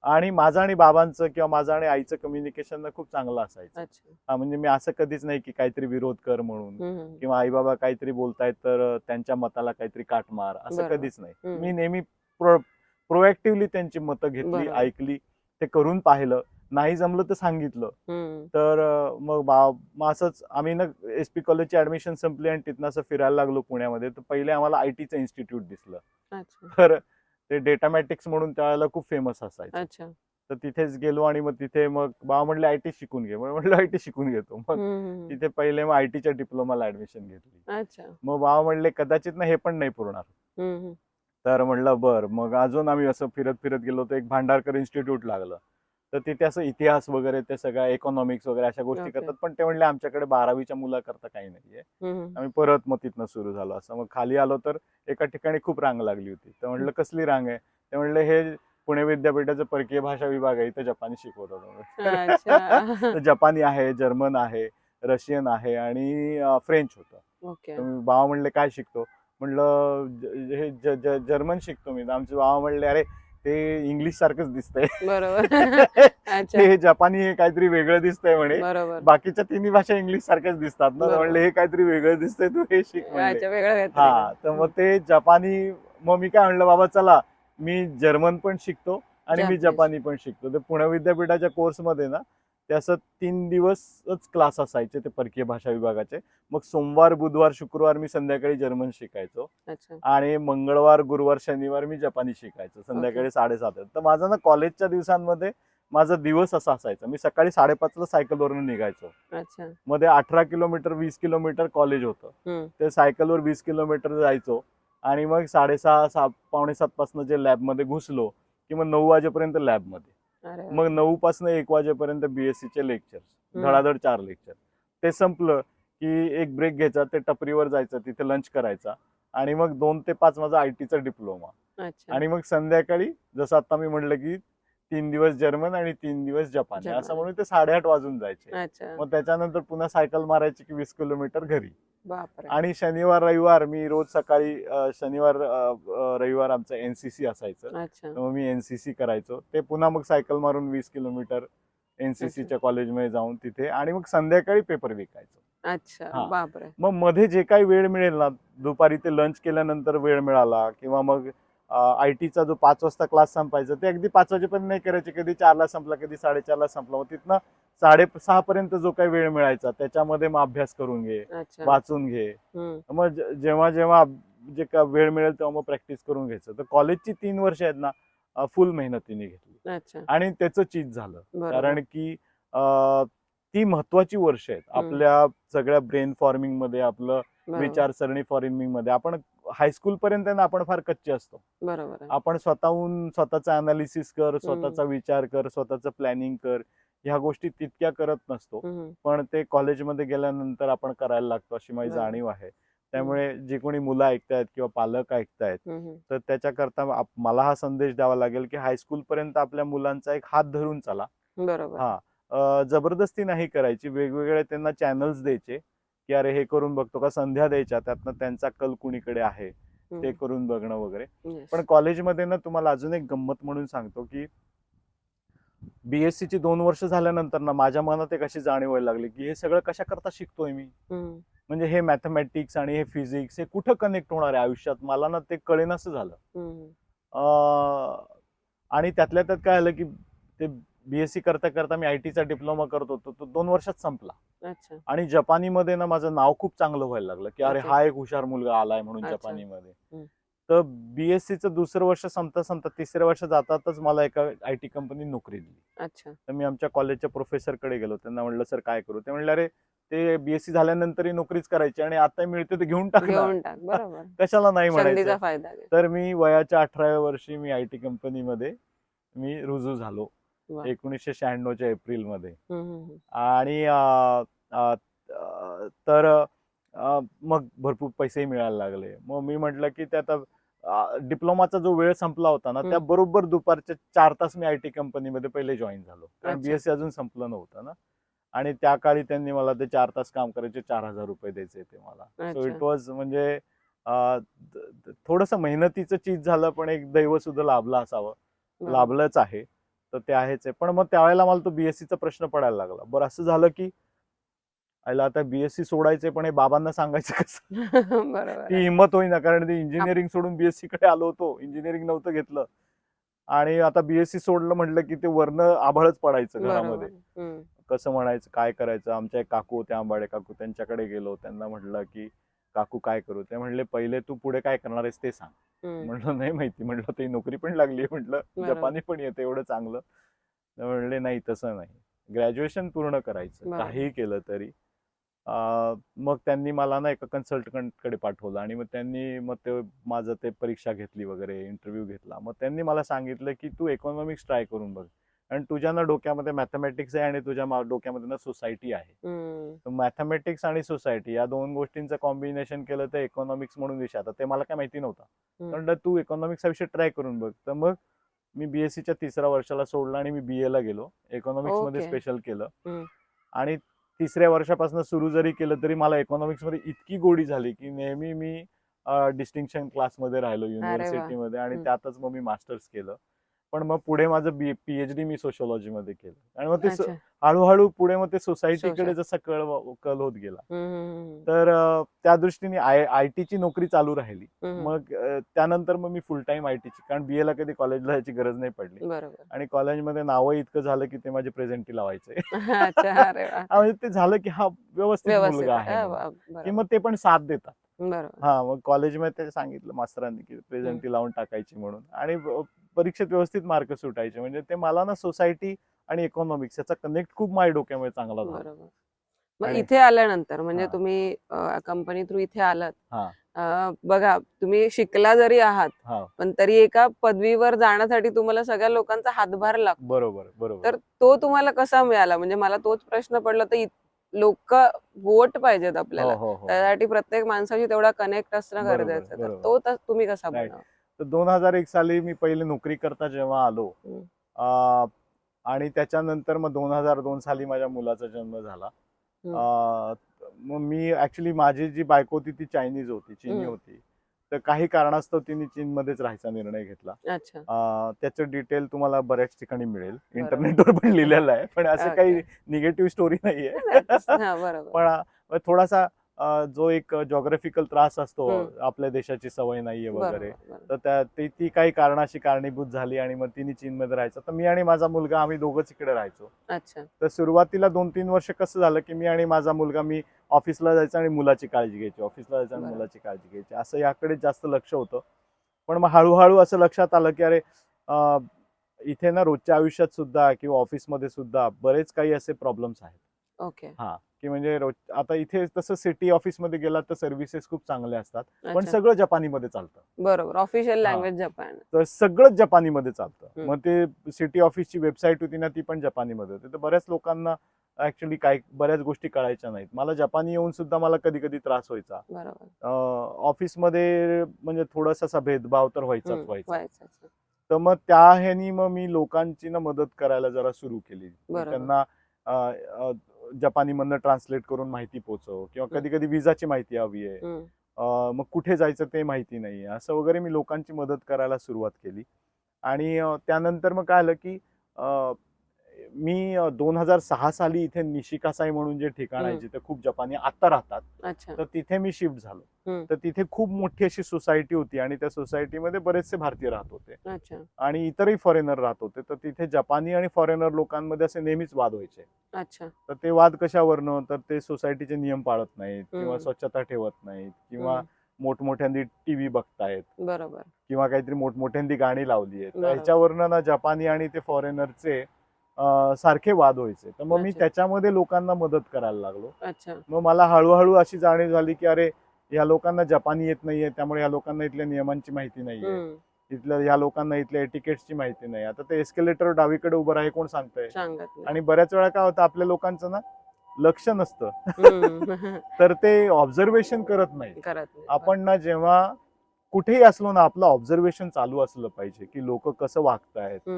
आणि माझं आणि बाबांचं किंवा माझं आणि आईचं कम्युनिकेशन खूप चांगलं असायचं. म्हणजे मी असं कधीच नाही की काहीतरी विरोध कर म्हणून, किंवा आई बाबा काहीतरी बोलतायत तर त्यांच्या मताला काहीतरी काट मार, असं कधीच नाही. मी नेहमी प्रोएक्टिव्हली त्यांची मतं घेतली, ऐकली, ते करून पाहिलं, नाही जमलं तर सांगितलं. तर मग असंच आम्ही ना SP कॉलेजची ऍडमिशन संपली आणि तिथनं असं फिरायला लागलो पुण्यामध्ये. तर पहिले आम्हाला ITचं इन्स्टिट्यूट दिसलं. तर ते डेटामॅटिक्स म्हणून त्यावेळेला खूप फेमस असायचं. तर तिथेच गेलो आणि मग तिथे मग बाबा म्हणले IT शिकून घे. म्हटलं IT शिकून घेतो. मग तिथे पहिले मग ITच्या डिप्लोमाला ऍडमिशन घेतली. मग बाबा म्हणले कदाचित ना हे पण नाही पुरणार. तर म्हणलं बर. मग अजून आम्ही असं फिरत फिरत गेलो, तर एक भांडारकर इन्स्टिट्यूट लागलं. तर तिथे असं इतिहास वगैरे ते सगळ्या इकॉनॉमिक्स वगैरे अशा गोष्टी करतात. पण ते म्हणले आमच्याकडे 12वीच्या मुलाकरता काही नाहीये. आम्ही परत मग तिथनं सुरू झालो. असं मग खाली आलो तर एका ठिकाणी खूप रांग लागली होती. तर म्हटलं कसली रांग आहे? ते म्हणले हे पुणे विद्यापीठाचं परकीय भाषा विभाग आहे, इथे जपानी शिकवतात. तर जपानी आहे, जर्मन आहे, रशियन आहे आणि फ्रेंच होतं. तर बाबा म्हणले काय शिकतो? म्हणलं हे जर्मन शिकतो मी. आमचे बाबा म्हणले अरे ते इंग्लिश सारखंच दिसतंय. हे जपानी हे काहीतरी वेगळं दिसतंय म्हणे. बाकीच्या तिन्ही भाषा इंग्लिश सारख्याच दिसतात ना. म्हणले हे काहीतरी वेगळं दिसतंय, तू हे शिक म्हणले. हा. तर मग ते जपानी, मग मी काय म्हणलं बाबा चला मी जर्मन पण शिकतो आणि मी जपानी पण शिकतो. तर पुणे विद्यापीठाच्या कोर्समध्ये ना ते असं 3 दिवसच क्लास असायचे ते परकीय भाषा विभागाचे. मग सोमवार, बुधवार, शुक्रवार मी संध्याकाळी जर्मन शिकायचो अच्छा. आणि मंगळवार, गुरुवार, शनिवार मी जपानी शिकायचो संध्याकाळी 7:30. तर माझा ना कॉलेजच्या दिवसांमध्ये माझा दिवस असा असायचा. मी सकाळी 5:30ला सायकलवरून निघायचो. अच्छा. मध्ये 18 किलोमीटर 20 किलोमीटर कॉलेज होतं. हम्म. ते सायकलवर 20 किलोमीटर जायचो आणि मग 6:30 पावणे 7 पासून जे लॅबमध्ये घुसलो की मग 9 वाजेपर्यंत लॅबमध्ये. अरे वा. मग 9 पासून 1 वाजेपर्यंत BSc चे लेक्चर, हम्म. धडाधड 4 लेक्चर. ते संपलं की एक ब्रेक घ्यायचा, ते टपरीवर जायचं, तिथे लंच करायचा आणि मग 2 ते 5 माझा IT चा डिप्लोमा. अच्छा. आणि मग संध्याकाळी जसं आता मी म्हटलं की 3 दिवस जर्मन आणि 3 दिवस जपानी असं जपानी. म्हणून ते 8:30 वाजून जायचे. अच्छा. मग त्याच्यानंतर पुन्हा सायकल मारायची की 20 किलोमीटर घरी. बापरे. आणि शनिवार रविवार मी रोज सकाळी शनिवार रविवार आमचं NCC असायचं. अच्छा. तर मग मी NCC करायचो. ते पुन्हा मग सायकल मारून 20 किलोमीटर NCCच्या कॉलेजमध्ये जाऊन तिथे आणि मग संध्याकाळी पेपर विकायचो. अच्छा. हा. बापरे. मग मध्ये जे काही वेळ मिळेल ना, दुपारी ते लंच केल्यानंतर वेळ मिळाला किंवा मग IT चा जो 5 वाजता क्लास संपायचा ते अगदी 5 वाजेपर्यंत नाही करायचे. कधी 4ला संपला, कधी 4:30ला संपला. मग तिथनं 6:30 पर्यंत जो काही वेळ मिळायचा त्याच्यामध्ये मग अभ्यास करून घे, अच्छा. वाचून घे. हम्म. मग जेव्हा जेव्हा जे का वेळ मिळेल तेव्हा मग प्रॅक्टिस करून घ्यायचं. तर कॉलेजची 3 वर्ष आहेत ना फुल मेहनतीने घेतली अच्छा. आणि त्याचं चीज झालं. बरोबर. कारण की ती महत्वाची वर्ष आहेत आपल्या सगळ्या ब्रेन फॉर्मिंग मध्ये, आपलं बरोबर. विचारसरणी फॉर्मिंग मध्ये. आपण हायस्कूल पर्यंत ना आपण फार कच्चे असतो. बरोबर आहे. आपण स्वतःहून स्वतःचा अनालिसिस कर, स्वतःचा विचार कर, स्वतःचं प्लॅनिंग कर. ह्या गोष्टी तितक्या करत नसतो. हम्म. पण ते कॉलेजमध्ये गेल्यानंतर आपण करायला लागतो अशी माझी बरोबर. जाणीव आहे. त्यामुळे जी कोणी मुलं ऐकतायत किंवा पालक ऐकतायत हम्म. तर त्याच्याकरता मला हा संदेश द्यावा लागेल की हायस्कूल पर्यंत आपल्या मुलांचा एक हात धरून चला. बरोबर. हा. जबरदस्ती नाही करायची. वेगवेगळे त्यांना चॅनल्स द्यायचे की अरे हे करून बघतो का, संध्या द्यायच्या, त्यातनं त्यांचा कल कुणीकडे आहे ते करून बघणं वगैरे. Yes. पण कॉलेजमध्ये ना तुम्हाला अजून एक गंमत म्हणून सांगतो की BSc ची 2 वर्ष झाल्यानंतर ना माझ्या मनात एक अशी जाणीव व्हायला लागली की हे सगळं कशा करता शिकतोय मी. म्हणजे हे मॅथमॅटिक्स आणि हे फिजिक्स हे कुठं कनेक्ट होणार आहे आयुष्यात, मला ना ते कळेनासं झालं. आणि त्यातल्या त्यात काय आलं की ते BSc करता करता मी IT चा डिप्लोमा करत होतो, तो 2 वर्षात संपला. अच्छा. आणि जपानीमध्ये ना माझं नाव खूप चांगलं व्हायला लागलं की अरे अच्छा. हा एक हुशार मुलगा आलाय म्हणून अच्छा. जपानीमध्ये. तर BSc दुसरं वर्ष संपता संपता तिसऱ्या वर्ष जातातच मला एका IT कंपनीत नोकरी दिली. अच्छा. तर मी आमच्या कॉलेजच्या प्रोफेसरकडे गेलो, त्यांना म्हणलं सर काय करू. ते म्हणले अरे ते BSc झाल्यानंतरही नोकरीच करायची आणि आता मिळते तर घेऊन टाक ना. घेऊन टाक. बरोबर. कशाला नाही म्हणायचं. संधीचा फायदा घे. तर मी वयाच्या 18व्या वर्षी मी IT कंपनीमध्ये मी रुजू झालो. वा. 1996च्या एप्रिलमध्ये. आणि तर मग भरपूर पैसेही मिळायला लागले. मग मी म्हटलं की ते आता डिप्लोमाचा जो वेळ संपला होता ना त्या बरोबर दुपारचे 4 तास मी IT कंपनीमध्ये पहिले जॉईन झालो. कारण अच्छा. BSc अजून संपलं नव्हतं ना. आणि त्या काळी त्यांनी मला ते 4 तास काम करायचे, 4,000 रुपये द्यायचे ते मला. सो अच्छा. इट वॉज म्हणजे थोडंसं मेहनतीचं चीज झालं, पण एक दैव सुद्धा लाभला असावं. बरोबर. लाभलंच आहे. तर ते आहेच आहे. पण मग त्यावेळेला मला तो BSc चा प्रश्न पडायला लागला. बरं असं झालं की आईला आता BSc सोडायचंय, पण हे बाबांना सांगायचं कसं? बरोबर ती आहे. हिंमत होईना, कारण ते इंजिनिअरिंग सोडून BSc कडे आलो होतो. इंजिनिअरिंग नव्हतं घेतलं आणि आता BSc सोडलं म्हटलं की ते वरनं आभाळच पडायचं घरामध्ये. बरोबर. कसं म्हणायचं, काय करायचं. आमच्या एक काकू होत्या, आंबाडे काकू, त्यांच्याकडे गेलो. त्यांना म्हटलं की काकू काय करू. ते म्हणले पहिले तू पुढे काय करणार आहेस ते सांग. म्हटलं नाही माहिती. म्हटलं ते नोकरी पण लागली, म्हटलं बरोबर. जपानी पण येतं एवढं चांगलं. म्हणले नाही तसं नाही, ग्रॅज्युएशन पूर्ण करायचं बरोबर. काहीही केलं तरी. मग त्यांनी मला ना एका कन्सल्टंटकडे पाठवलं आणि मग त्यांनी मग ते माझं ते परीक्षा घेतली वगैरे, इंटरव्ह्यू घेतला. मग त्यांनी मला सांगितलं की तू इकॉनॉमिक्स ट्राय करून बघ, आणि तुझ्या ना डोक्यामध्ये मॅथमॅटिक्स आहे आणि तुझ्या डोक्यामध्ये ना सोसायटी आहे. तर मॅथमॅटिक्स आणि सोसायटी या 2 गोष्टींचं कॉम्बिनेशन केलं तर इकॉनॉमिक्स म्हणून विषय. आता ते मला काय माहिती नव्हतं. म्हणलं तू इकॉनॉमिक्स हा विषय ट्राय करून बघ. तर मग मी BSc च्या 3ऱ्या वर्षाला सोडलं आणि मी BA ला गेलो. इकॉनॉमिक्स मध्ये स्पेशल केलं. आणि 3ऱ्या वर्षापासून सुरू जरी केलं तरी मला इकॉनॉमिक्स मध्ये इतकी गोडी झाली की नेहमी मी डिस्टिंक्शन क्लासमध्ये राहिलो युनिव्हर्सिटीमध्ये आणि त्यातच मग मी मास्टर्स केलं. पण मग पुढे माझं PhD मी सोशोलॉजी मध्ये केलं आणि मग ते अच्छा. हळूहळू पुढे मग ते सोसायटीकडे Social. जसा कल होत गेला. हम्म. तर त्या दृष्टीने IT ची नोकरी चालू राहिली. हम्म. मग त्यानंतर मग मी फुल टाइम IT ची, कारण BA ला कधी कॉलेजला जायची गरज नाही पडली बरोबर. आणि कॉलेजमध्ये नावं इतकं झालं की ते माझे प्रेझेंटी लावायचे. अच्छा, अरे वा. म्हणजे ते झालं की हा व्यवस्थित व्यवस्थित मुलगा आहे. आहे म्हणून. की बरोबर. मग ते पण साथ देतात. बरोबर. हा, मग कॉलेजमध्ये ते सांगितलं मास्तरांनी की प्रेझेंटी लावून टाकायची म्हणून, आणि परीक्षेत व्यवस्थित मार्क सुटायचे. म्हणजे ते मला ना सोसायटी आणि इकॉनॉमिक्स याचा कनेक्ट खूप माझ्या डोक्यामध्ये चांगला झाला. बरोबर. मग आणि इथे आल्यानंतर म्हणजे हा तुम्ही कंपनी थ्रू इथे आलात. हा बघा, तुम्ही शिकला जरी आहात, हा पण तरी एका पदवीवर जाण्यासाठी तुम्हाला सगळ्या लोकांचा हातभार लागतो. बरोबर बरोबर. तर तो तुम्हाला कसा मिळाला? म्हणजे मला तोच प्रश्न पडला, तर लोक वोट पाहिजेत हो आपल्याला, हो हो त्यासाठी प्रत्येक माणसाशी तेवढा कनेक्ट असणं बरोबर गरजेचं आहे. तर बरोबर. तो तुम्ही कसा राईट. बनवा? तर 2001 साली मी पहिले नोकरी करता जेव्हा आलो, आणि त्याच्यानंतर मग 2002 साली माझ्या मुलाचा जन्म झाला. मग मी ऍक्च्युली, माझी जी बायको होती ती चायनीज होती, चीनी होती. तर काही कारणास्तव तिने चीनमध्येच राहायचा निर्णय घेतला. अच्छा. त्याचं डिटेल तुम्हाला बऱ्याच ठिकाणी मिळेल, बरोबर. इंटरनेटवर पण लिहिलेलं आहे, पण असं काही निगेटिव्ह स्टोरी नाहीये. बरोबर. पण थोडासा जो एक जॉग्राफिकल त्रास असतो, आपल्या देशाची सवय नाहीये वगैरे, तर ती काही कारणाशी कारणीभूत झाली आणि मग तिने चीनमध्ये राहायचं. तर मी आणि माझा मुलगा आम्ही दोघंच इकडे राहायचो. अच्छा. तर सुरुवातीला 2-3 वर्ष कसं झालं की मी आणि माझा मुलगा, मी ऑफिसला जायचं आणि मुलाची काळजी घ्यायची, ऑफिसला जायचं आणि मुलाची काळजी घ्यायची, असं याकडे जास्त लक्ष होतं. पण मग हळूहळू असं लक्षात आलं की अरे, इथे ना रोजच्या आयुष्यात सुद्धा किंवा ऑफिसमध्ये सुद्धा बरेच काही असे प्रॉब्लेम्स आहेत. ओके. हा, की म्हणजे आता इथे तसं सिटी ऑफिसमध्ये गेला तर सर्व्हिसेस खूप चांगले असतात, पण अच्छा. सगळं जपानीमध्ये चालतं. बरोबर. Official language Japan. तर सगळंच जपानीमध्ये चालतं. मग ते सिटी ऑफिसची वेबसाईट होती ना, ती पण जपानीमध्ये होती. तर बऱ्याच लोकांना ऍक्च्युली बऱ्याच गोष्टी कळायच्या नाहीत. मला जपानी येऊन सुद्धा मला कधी कधी त्रास व्हायचा. बरोबर. ऑफिसमध्ये म्हणजे थोडासा भेदभाव तर व्हायचा. व्हायचं. तर मग त्या ह्यानी मग मी लोकांची ना मदत करायला जरा सुरू केली. त्यांना जपानीमधनं ट्रान्सलेट करून माहिती पोहोचव, किंवा कधी कधी विजाची माहिती हवी आहे, मग कुठे जायचं ते माहिती नाही, असं वगैरे मी लोकांची मदत करायला सुरुवात केली. आणि त्यानंतर मग काय आलं की मी 2006 साली इथे निशिकासाई म्हणून जे ठिकाण आहे जिथे खूप जपानी आता राहतात, तर तिथे मी शिफ्ट झालो. तर तिथे खूप मोठी अशी सोसायटी होती आणि त्या सोसायटीमध्ये बरेचसे भारतीय राहत होते आणि इतरही फॉरेनर राहत होते. तर तिथे जपानी आणि फॉरेनर लोकांमध्ये असे नेहमीच वाद व्हायचे. तर ते वाद कशावरनं, तर ते सोसायटीचे नियम पाळत नाहीत, किंवा स्वच्छता ठेवत नाहीत, किंवा मोठमोठ्यांदी टीव्ही बघतायत, बरोबर, किंवा किंवा काहीतरी मोठमोठ्यांदी गाणी लावली आहेत. ह्याच्यावरनं ना जपानी आणि ते फॉरेनरचे सारखे वाद व्हायचे. तर मग मी त्याच्यामध्ये लोकांना मदत करायला लागलो. मग मला हळूहळू अशी जाणीव झाली की अरे, या लोकांना जपानी येत नाहीये, त्यामुळे या लोकांना इथल्या नियमांची माहिती नाहीये, इथल्या या लोकांना इथल्या एटिकेट्सची माहिती नाही. आता ते एस्केलेटर डावीकडे उभं आहे, कोण सांगतंय? आणि बऱ्याच वेळा काय होतं, आपल्या लोकांचं ना लक्ष नसतं. तर ते ऑब्झर्वेशन करत नाही. आपण ना जेव्हा कुठेही असलो ना, आपलं ऑब्झर्वेशन चालू असलं पाहिजे की लोक कसं वागतायत.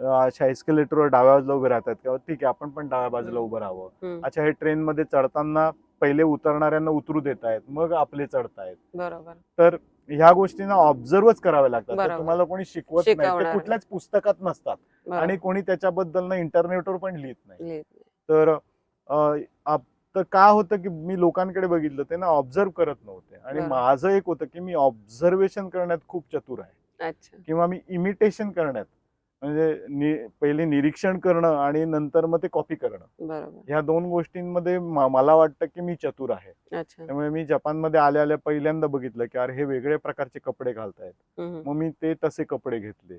अच्छा, एस्केलेटरवर डाव्या बाजूला उभे राहतात, किंवा ठीक आहे आपण पण डाव्या बाजूला उभं राहावं. अच्छा, हे ट्रेन मध्ये चढताना पहिले उतरणाऱ्यांना उतरू देत आहेत, मग आपले चढतायत. बरोबर. तर ह्या गोष्टींना ऑब्झर्वच कराव्या लागतात. तर तुम्हाला कोणी शिकवत नाही, ते कुठल्याच पुस्तकात नसतात, आणि कोणी त्याच्याबद्दल ना इंटरनेटवर पण लिहित नाही. तर तर काय होतं की मी लोकांकडे बघितलं, ते ना ऑब्झर्व करत नव्हते, आणि माझं एक होतं की मी ऑब्झर्वेशन करण्यात खूप चतुर आहे, किंवा मी इमिटेशन करण्यात, म्हणजे पहिले निरीक्षण करणं आणि नंतर मग ते कॉपी करणं, ह्या दोन गोष्टींमध्ये मला वाटतं की मी चतुर आहे. त्यामुळे मी जपानमध्ये आल्या आल्या पहिल्यांदा बघितलं की अरे, हे वेगळे प्रकारचे कपडे घालतायत. मग मी ते तसे कपडे घेतले.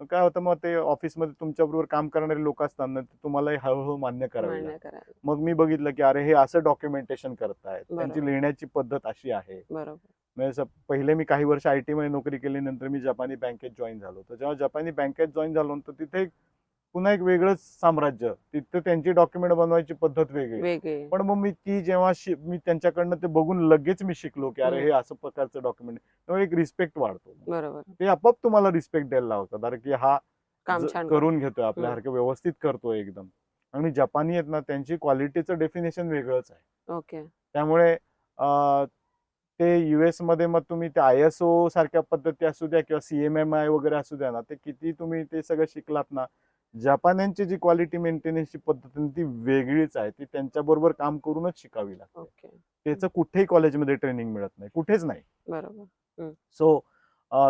काय होतं, मग ते ऑफिसमध्ये तुमच्याबरोबर काम करणारे लोक असतात ना, तुम्हाला हळूहळू मान्य करावे लागतात. मग मी बघितलं की अरे, हे असं डॉक्युमेंटेशन करतायत, त्यांची लिहिण्याची पद्धत अशी आहे. म्हणजे पहिले मी काही वर्ष IT मध्ये नोकरी केली, नंतर मी जपानी बँकेत जॉईन झालो. तर जेव्हा जपानी बँकेत जॉईन झालो, तर तिथे पुन्हा एक वेगळंच साम्राज्य, तिथे त्यांची डॉक्युमेंट बनवायची पद्धत वेगळी. पण मग मी जेव्हा मी त्यांच्याकडनं ते बघून लगेच मी शिकलो की अरे, हे असं प्रकारचं डॉक्युमेंट, तेव्हा एक रिस्पेक्ट वाढतो. ते आपोआप तुम्हाला रिस्पेक्ट द्यायला लावतात, अरे की हा करून घेतोय, आपल्यासारखं व्यवस्थित करतोय एकदम. आणि जपानी आहेत ना, त्यांची क्वालिटीचं डेफिनेशन वेगळंच आहे. त्यामुळे ते US मध्ये मग तुम्ही ते ISO सारख्या पद्धती असू द्या किंवा CMMI वगैरे असू द्या ना, ते किती तुम्ही ते सगळं शिकलात ना, जपान्यांची जी क्वालिटी मेंटेनन्सची पद्धत आहे ती वेगळीच आहे. ती त्यांच्याबरोबर काम करूनच शिकावी लागते. ओके. त्याचं कुठेही कॉलेजमध्ये ट्रेनिंग मिळत नाही, कुठेच नाही. बरोबर. सो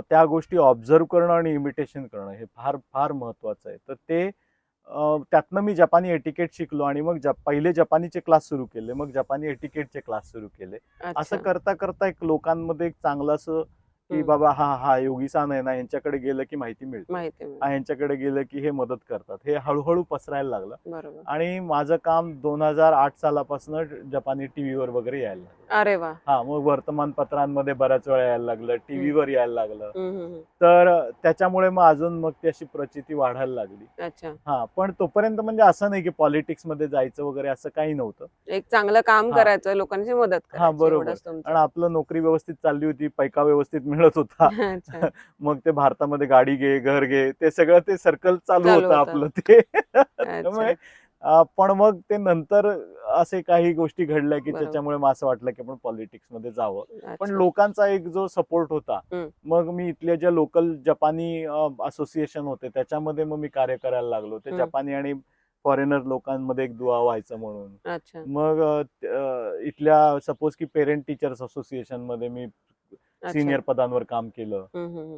त्या गोष्टी ऑब्झर्व करणं आणि इमिटेशन करणं हे फार फार महत्वाचं आहे. तर ते त्यातनं मी जपानी एटिकेट शिकलो आणि मग पहिले जपानीचे क्लास सुरू केले, मग जपानी एटिकेटचे क्लास सुरू केले. असं अच्छा. करता करता एक लोकांमध्ये एक चांगलं असं की हम्म. बाबा हा योगी-सान आहे ना, यांच्याकडे गेलं की माहिती मिळते, माहिती यांच्याकडे गेलं की हे मदत करतात, हे हळूहळू पसरायला लागलं. बरोबर. आणि माझं काम 2008 सालापासून जपानी टीव्हीवर वगैरे यायला लागलं. अरे वा. मग वर्तमानपत्रांमध्ये बऱ्याच वेळा यायला लागलं, टीव्हीवर यायला लागलं. हम्म. तर त्याच्यामुळे मग अजून मग ती अशी प्रचिती वाढायला लागली. अच्छा. पण तोपर्यंत म्हणजे असं नाही की पॉलिटिक्स मध्ये जायचं वगैरे असं काही नव्हतं. एक चांगलं काम करायचं, लोकांची मदत करायची, बरोबर. एवढंच आणि तुमचं. आपलं नोकरी व्यवस्थित चालली होती, पैका व्यवस्थित मिळत होता. अच्छा. मग ते भारतामध्ये गाडी घे, घर घे, ते सगळं ते सर्कल चालू चालू होतं होतं. आपलं ते. अच्छा. त्यामुळे पण मग ते नंतर असे काही गोष्टी घडल्या की बरोबर. त्याच्यामुळे मला असं वाटलं की आपण पॉलिटिक्स मध्ये जावं. पण अच्छा. लोकांचा एक जो सपोर्ट होता, हम्म. मग मी इथल्या ज्या लोकल जपानी असोसिएशन होते त्याच्यामध्ये मग मी कार्य करायला लागलो. ते जपानी आणि फॉरेनर लोकांमध्ये एक दुवा व्हायचं म्हणून. अच्छा. मग इथल्या सपोज की पेरेंट टीचर्स असोसिएशन मध्ये मी सिनियर पदांवर काम केलं.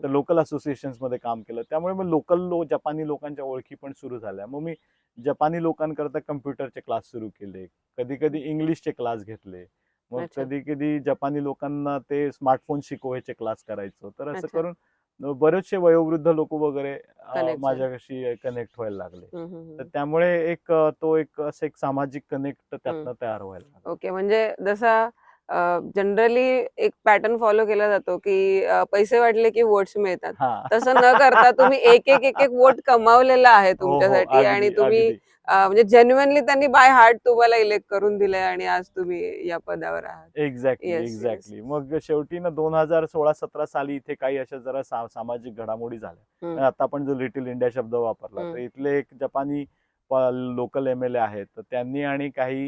तर लोकल असोसिएशन्स मध्ये काम केलं. त्यामुळे मग लोकल जपानी लोकांच्या ओळखी पण सुरू झाल्या. मग मी जपानी लोकांकरता कम्प्युटरचे क्लास सुरू केले, कधी कधी इंग्लिशचे क्लास घेतले, मग अच्छा. कधी कधी जपानी लोकांना ते स्मार्टफोन शिकवायचे क्लास करायचो. तर असं अच्छा. करून बरेचसे वयोवृद्ध लोक वगैरे Connect माझ्याशी कनेक्ट व्हायला लागले. तर हम्म. त्यामुळे तो एक असं एक सामाजिक कनेक्ट त्यातनं तयार व्हायला लागला. ओके. म्हणजे जसा जनरली एक पॅटर्न फॉलो केला जातो की पैसे वाटले की वोट्स मिळतात, तसं न करता तुम्ही एक एक एक एक वोट कमावलेला आहे हो हो, तुमच्यासाठी, आणि अगदी तुम्ही अगदी. म्हणजे जेन्युइनली त्यांनी बाय हार्ट तुम्हाला इलेक्ट करून दिलंय आणि आज तुम्ही या पदावर आहात. Exactly yes. एक्झॅक्टली. मग शेवटी ना 2016-17 साली इथे काही अशा जरा सामाजिक घडामोडी झाल्या. आणि आता आपण जो लिटिल इंडिया शब्द वापरला, तर इथले एक जपानी लोकल MLA आहेत, तर त्यांनी आणि काही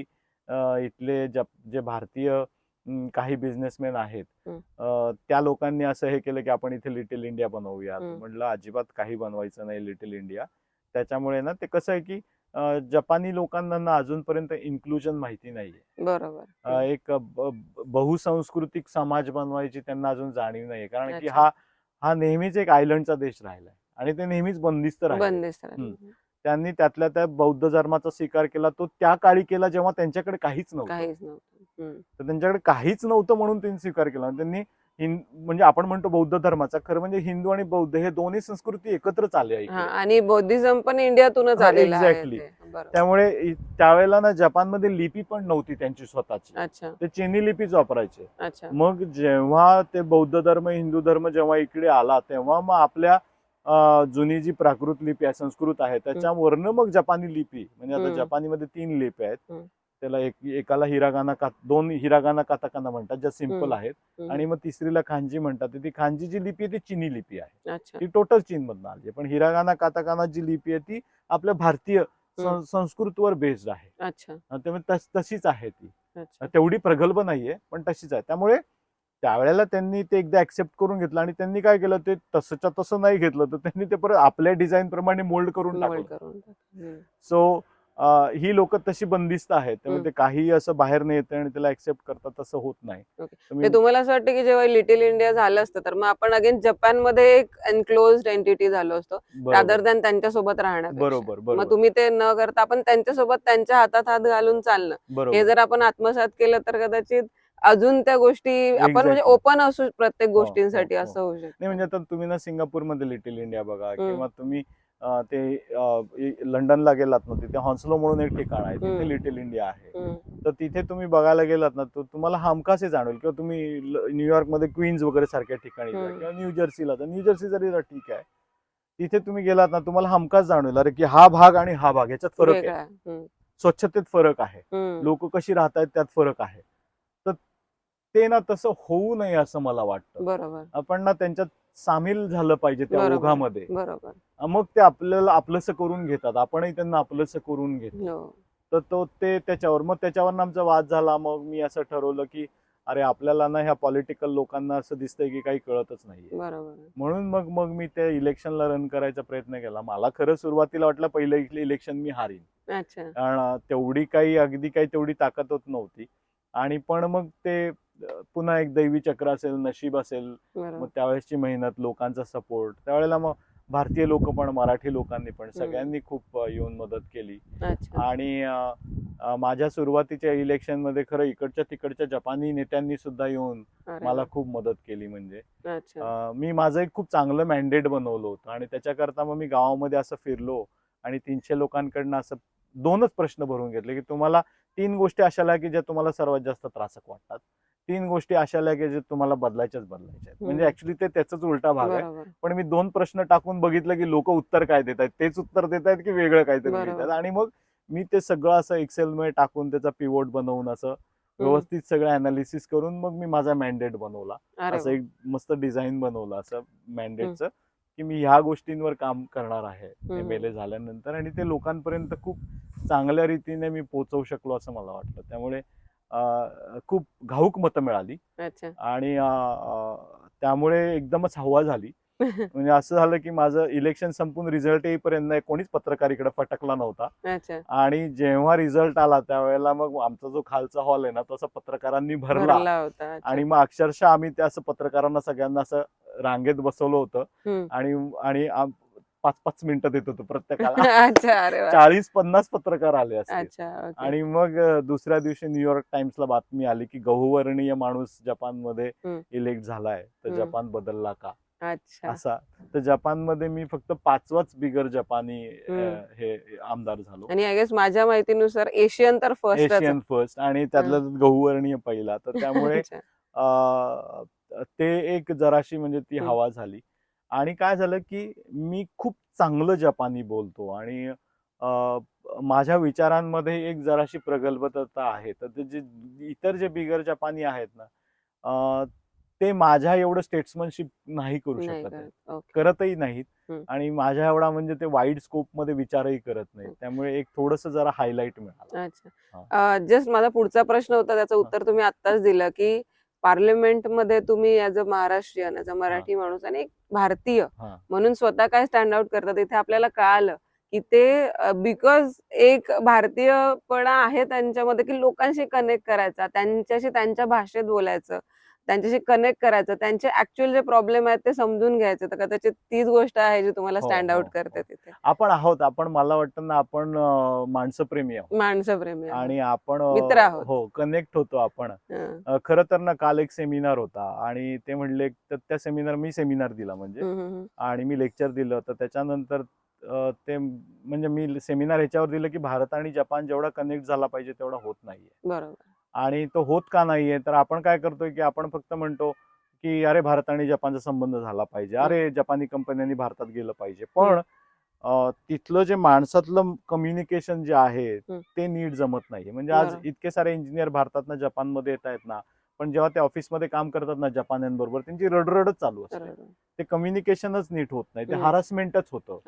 इथले जे भारतीय काही बिझनेसमॅन आहेत, त्या लोकांनी असं हे केलं की आपण इथे लिटिल इंडिया बनवूया. म्हटलं अजिबात काही बनवायचं नाही लिटिल इंडिया. त्याच्यामुळे ना ते कसं आहे की जपानी लोकांना ना अजूनपर्यंत इन्क्लुजन माहिती नाहीये. बरोबर. एक बहुसांस्कृतिक समाज बनवायची त्यांना अजून जाणीव नाहीये. कारण की अच्छा. हा नेहमीच एक आयलंडचा देश राहिलाय आणि ते नेहमीच बंदिस्त राहिले. त्यांनी त्यातल्या त्या बौद्ध धर्माचा स्वीकार केला, तो त्या काळी केला जेव्हा त्यांच्याकडे काहीच नव्हतं. तर त्यांच्याकडे काहीच नव्हतं म्हणून त्यांनी स्वीकार केला. त्यांनी म्हणजे आपण म्हणतो बौद्ध धर्माचा, खरं म्हणजे हिंदू आणि बौद्ध हे दोन्ही संस्कृती एकत्र चालल्या इकडे. आणि बौद्धिझम पण इंडियातूनच आलेला आहे. एक्झॅक्टली. त्यामुळे त्यावेळेला ना जपानमध्ये लिपी पण नव्हती त्यांची स्वतःची. अच्छा. ते चीनी लिपीच वापरायचे. अच्छा. मग जेव्हा ते बौद्ध धर्म हिंदू धर्म जेव्हा इकडे आला, तेव्हा मग आपल्या जुनी जी प्राकृत लिपी आहे, संस्कृत आहे, त्याच्यावरनं मग जपानी लिपी, म्हणजे आता जपानीमध्ये 3 लिपी आहेत. त्याला एकाला दोन हिरागाना काताकाना म्हणतात, ज्या सिंपल आहेत, आणि मग तिसरीला खांजी म्हणतात. ती खांजी जी लिपी आहे ती चीनी लिपी आहे. ती टोटल चीन मधून आली. पण हिरागाना काताकाना जी लिपी आहे ती आपल्या भारतीय संस्कृतवर बेस्ड आहे. त्यामुळे तशीच आहे ती. तेवढी प्रगल्भ नाहीये, पण तशीच आहे. त्यामुळे त्यावेळेला त्यांनी ते एकदा ऍक्सेप्ट करून घेतलं आणि त्यांनी काय केलं, ते तसंच्या तसं नाही घेतलं, तर त्यांनी ते परत आपल्या डिझाईन प्रमाणे मोल्ड करून टाकलं. सो ही लोक तशी बंदिस्त आहेत, त्यामुळे ते काही असं बाहेर नाही येतं आणि त्याला ऍक्सेप्ट करतात, तसं होत नाही. तुम्हाला असं वाटतं की जेव्हा लिटिल इंडिया झालं असतं तर मग आपण अगेन जपानमध्ये एक एनक्लोज्ड एंटिटी झालो असतो, रादर दॅन त्यांच्यासोबत राहण्यापेक्षा. बरोबर. मग तुम्ही ते न करता आपण त्यांच्यासोबत त्यांच्या हातात हात घालून चालणं, हे जर आपण आत्मसात केलं तर कदाचित अजून त्या गोष्टी आपण म्हणजे ओपन असू प्रत्येक गोष्टींसाठी, असं होऊ शकतं. नाही म्हणजे आता तुम्ही ना सिंगापूरमध्ये लिटिल इंडिया बघा, किंवा तुम्ही ते लंडनला गेलात ना, तिथे हॉन्सलो म्हणून एक ठिकाण आहे, तिथे लिटिल इंडिया आहे. तर तिथे तुम्ही बघायला गेलात ना, तर तुम्हाला हमखास हे जाणवेल. किंवा तुम्ही न्यूयॉर्कमध्ये क्वीन्स वगैरे सारख्या ठिकाणी जा, किंवा न्यूजर्सीला जा. न्यूजर्सी जरी ठीक आहे, तिथे तुम्ही गेलात ना, तुम्हाला हमखास जाणवेल अरे की हा भाग आणि हा भाग याच्यात फरक आहे, स्वच्छतेत फरक आहे, लोक कशी राहतात त्यात फरक आहे. तर ते ना तसं होऊ नये असं मला वाटतं. बरोबर. आपण ना त्यांच्यात सामील झालं पाहिजे त्या ओघामध्ये. बरोबर. मग ते आपल्याला आपलंसं करून घेतात, आपणही त्यांना आपलंसं करून घेतो. तर त्याच्यावर मग त्याच्यावर आमचा वाद झाला. मग मी असं ठरवलं की अरे आपल्याला ना ह्या पॉलिटिकल लोकांना असं दिसतंय की काही कळतच नाहीये. बरोबर. म्हणून मग मग मी ते इलेक्शनला रन करायचा प्रयत्न केला. मला खरं सुरुवातीला वाटलं पहिलं इलेक्शन मी हारीन, अच्छा. कारण तेवढी काही अगदी काही तेवढी ताकद होत नव्हती. आणि पण मग ते पुन्हा एक दैवी चक्र असेल, नशीब असेल, मग बरोबर. त्यावेळेसची मेहनत, लोकांचा सपोर्ट, त्यावेळेला मग भारतीय लोक पण, मराठी लोकांनी पण सगळ्यांनी खूप येऊन मदत केली. अच्छा. आणि माझ्या सुरुवातीच्या इलेक्शन मध्ये खरं इकडच्या तिकडच्या जपानी नेत्यांनी सुद्धा येऊन अरे मला वा. खूप मदत केली. म्हणजे अच्छा. मी माझं एक खूप चांगलं मॅन्डेट बनवलं होतं आणि त्याच्याकरता मग मी गावामध्ये असं फिरलो आणि 300 लोकांकडनं असं 2च प्रश्न भरून घेतले की तुम्हाला 3 गोष्टी अशा लिहा की ज्या तुम्हाला सर्वात जास्त त्रासक वाटतात, 3 गोष्टी अशा लिहा की ज्या तुम्हाला बदलायच्याच आहेत. म्हणजे ऍक्च्युली ते त्याचाच उलटा भाग आहे. बरोबर. पण मी 2 प्रश्न टाकून बघितलं की लोक उत्तर काय देत आहेत, तेच उत्तर देत आहेत की वेगळं काहीतरी देत बरोबर. आहेत. आणि मग मी ते सगळं असं एक्सेल मध्ये टाकून त्याचा पिवोट बनवून असं व्यवस्थित सगळं अनालिसिस करून मग मी माझा मॅन्डेट बनवला. अरे असं वा. एक मस्त डिझाईन बनवलं असं मॅन्डेटचं की मी ह्या गोष्टींवर काम करणार आहे MLA झाल्यानंतर, आणि ते लोकांपर्यंत खूप चांगल्या रीतीने मी पोहोचवू शकलो असं मला वाटलं. त्यामुळे खूप घाऊक मतं मिळाली अच्छा. आणि त्यामुळे एकदमच हवा झाली. म्हणजे असं झालं की माझं इलेक्शन संपून रिझल्ट येईपर्यंत कोणीच पत्रकार इकडे फटकला नव्हता. अच्छा. आणि जेव्हा रिझल्ट आला त्यावेळेला मग आमचा जो खालचा हॉल आहे ना तसा पत्रकारांनी भरला. होता. अच्छा. आणि मग अक्षरशः आम्ही त्या असं पत्रकारांना सगळ्यांना असं रांगेत बसवलं होतं आणि आणि 5-5 मिनिटं देत होतो प्रत्येकाला. अच्छा. अरे वा. 40-50 पत्रकार आले असते. अच्छा. ओके. आणि मग दुसऱ्या दिवशी न्यूयॉर्क टाइम्सला बातमी आली की गहुवर्णीय माणूस जपानमध्ये इलेक्ट झालाय, तर जपान बदलला का, अच्छा. असा. तर जपानमध्ये मी फक्त 5वाच बिगर जपानी हे आमदार झालो. आणि आय गेस माझ्या माहितीनुसार एशियन तर फर्स्ट. एशियन फर्स्ट आणि त्यातला गहुवर्णीय पहिला. तर त्यामुळे अच्छा. ते एक जराशी म्हणजे ती हवा झाली. आणि काय झालं की मी खूप चांगलं जपानी बोलतो आणि माझ्या विचारांमध्ये एक जराशी प्रगल्भता आहे. तर ते जे इतर जे बिगर जपानी आहेत ना, ते माझ्या एवढं स्टेट्समनशिप नाही करू नाही शकत आहे, करत. ओके. करतही नाहीत. आणि माझ्या एवढा म्हणजे ते वाईड स्कोप मध्ये विचारही करत नाहीत. त्यामुळे एक थोडंसं जरा हायलाइट मिळालं. अच्छा. जस्ट माझा पुढचा प्रश्न होता, त्याचं उत्तर तुम्ही आत्ताच दिलं की पार्लमेंटमध्ये तुम्ही as a Maharashtrian, as a Marathi माणूस आणि एक भारतीय म्हणून स्वतः काय स्टँड आउट करतात इथे आपल्याला कळालं की ते बिकॉज एक भारतीयपणा आहे त्यांच्यामध्ये की लोकांशी कनेक्ट करायचा, त्यांच्याशी त्यांच्या भाषेत बोलायचं, त्यांच्याशी कनेक्ट करायचं, त्यांचे ऍक्च्युअल जे प्रॉब्लेम आहेत ते समजून घ्यायचे. तर कदाचित तीच गोष्ट आहे जी तुम्हाला स्टँड आउट करते तिथे. आपण आहोत, आपण, मला वाटतं ना, आपण माणसप्रेमी आहोत. माणसप्रेमी आणि आपण मित्र आहोत. हो, कनेक्ट होतो आपण. खरं तर ना काल एक सेमिनार होता आणि ते म्हणले, तर त्या मी सेमिनार दिला म्हणजे, आणि मी लेक्चर दिलं. तर त्याच्यानंतर ते म्हणजे मी सेमिनार ह्याच्यावर दिलं की भारत आणि जपान जेवढा कनेक्ट झाला पाहिजे तेवढा होत नाहीये. बरोबर. आणि तो होत का नाहीये, तर आपण काय करतोय की आपण फक्त म्हणतो की अरे भारत आणि जपानचा संबंध झाला पाहिजे, अरे जपानी कंपन्यांनी भारतात गेलं पाहिजे. पण तिथलं जे माणसातलं कम्युनिकेशन जे आहे ते नीट जमत नाहीये. म्हणजे आज इतके सारे इंजिनियर भारतातनं जपानमध्ये येत आहेत ना, पण जेव्हा ते ऑफिसमध्ये काम करतात ना जपान्यांबरोबर, त्यांची रडरडच चालू असते. ते कम्युनिकेशनच नीट होत नाही, ते हॅरासमेंटच होतं.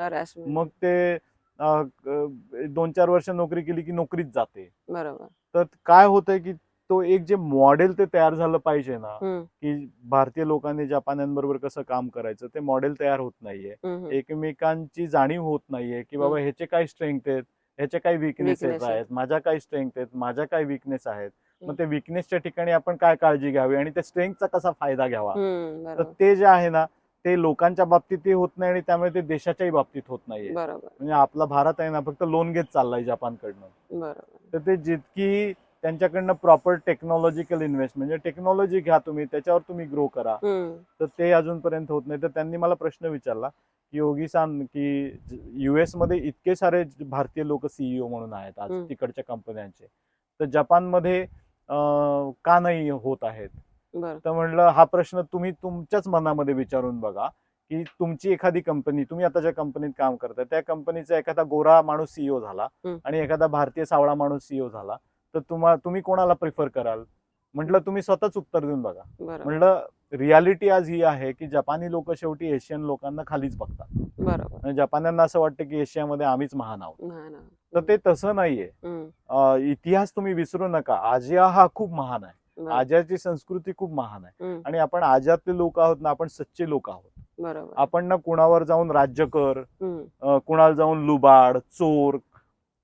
मग ते 2-4 वर्ष नोकरी केली की नोकरीच जाते. बरोबर. तर काय होतंय की तो एक जे मॉडेल ते तयार झालं पाहिजे ना, की भारतीय लोकांनी जपान्यांबरोबर कसं काम करायचं, ते मॉडेल तयार होत नाहीये. एकमेकांची जाणीव होत नाहीये की बाबा ह्याचे काय स्ट्रेंथ आहेत, ह्याचे काय विकनेसेस आहेत, माझ्या काय स्ट्रेंथ आहेत, माझ्या काय विकनेस आहेत. मग ते विकनेसच्या ठिकाणी आपण काय काळजी घ्यावी आणि त्या स्ट्रेंथचा कसा फायदा घ्यावा. तर ते जे आहे ना, ते लोकांच्या बाबतीतही होत नाही आणि त्यामुळे ते देशाच्याही बाबतीत होत नाहीये. म्हणजे आपला भारत आहे ना फक्त लोन घेत चाललाय जपानकडनं. तर ते जितकी त्यांच्याकडनं प्रॉपर टेक्नॉलॉजिकल इन्व्हेस्ट, म्हणजे टेक्नॉलॉजी घ्या तुम्ही, त्याच्यावर तुम्ही ग्रो करा, तर ते अजूनपर्यंत होत नाही. तर त्यांनी मला प्रश्न विचारला की योगी सांग की US मध्ये इतके सारे भारतीय लोक CEO म्हणून आहेत आज तिकडच्या कंपन्यांचे, तर जपानमध्ये का नाही होत आहेत. तर म्हणलं हा प्रश्न तुम्ही तुमच्याच मनामध्ये विचारून बघा की तुमची एखादी कंपनी, तुम्ही आता ज्या कंपनीत काम करताय त्या कंपनीचा एखादा गोरा माणूस CEO झाला आणि एखादा भारतीय सावळा माणूस CEO झाला, तर तुम्ही कोणाला प्रिफर कराल. म्हटलं तुम्ही स्वतःच उत्तर देऊन बघा. म्हटलं रियालिटी आज ही आहे की जपानी लोक शेवटी एशियन लोकांना खालीच बघतात. बरोबर. जपान्यांना असं वाटतं की एशियामध्ये आम्हीच महान आहोत. तर ते तसं नाहीये. इतिहास तुम्ही विसरू नका, आशिया हा खूप महान आहे. बरोबर. आज्याची संस्कृती खूप महान आहे हम्म, आणि आपण आज्यातले लोक आहोत ना, आपण सच्चे लोक आहोत. बरोबर. आपण ना कुणावर जाऊन राज्य कर, हम्म, कुणाला जाऊन लुबाड, चोर,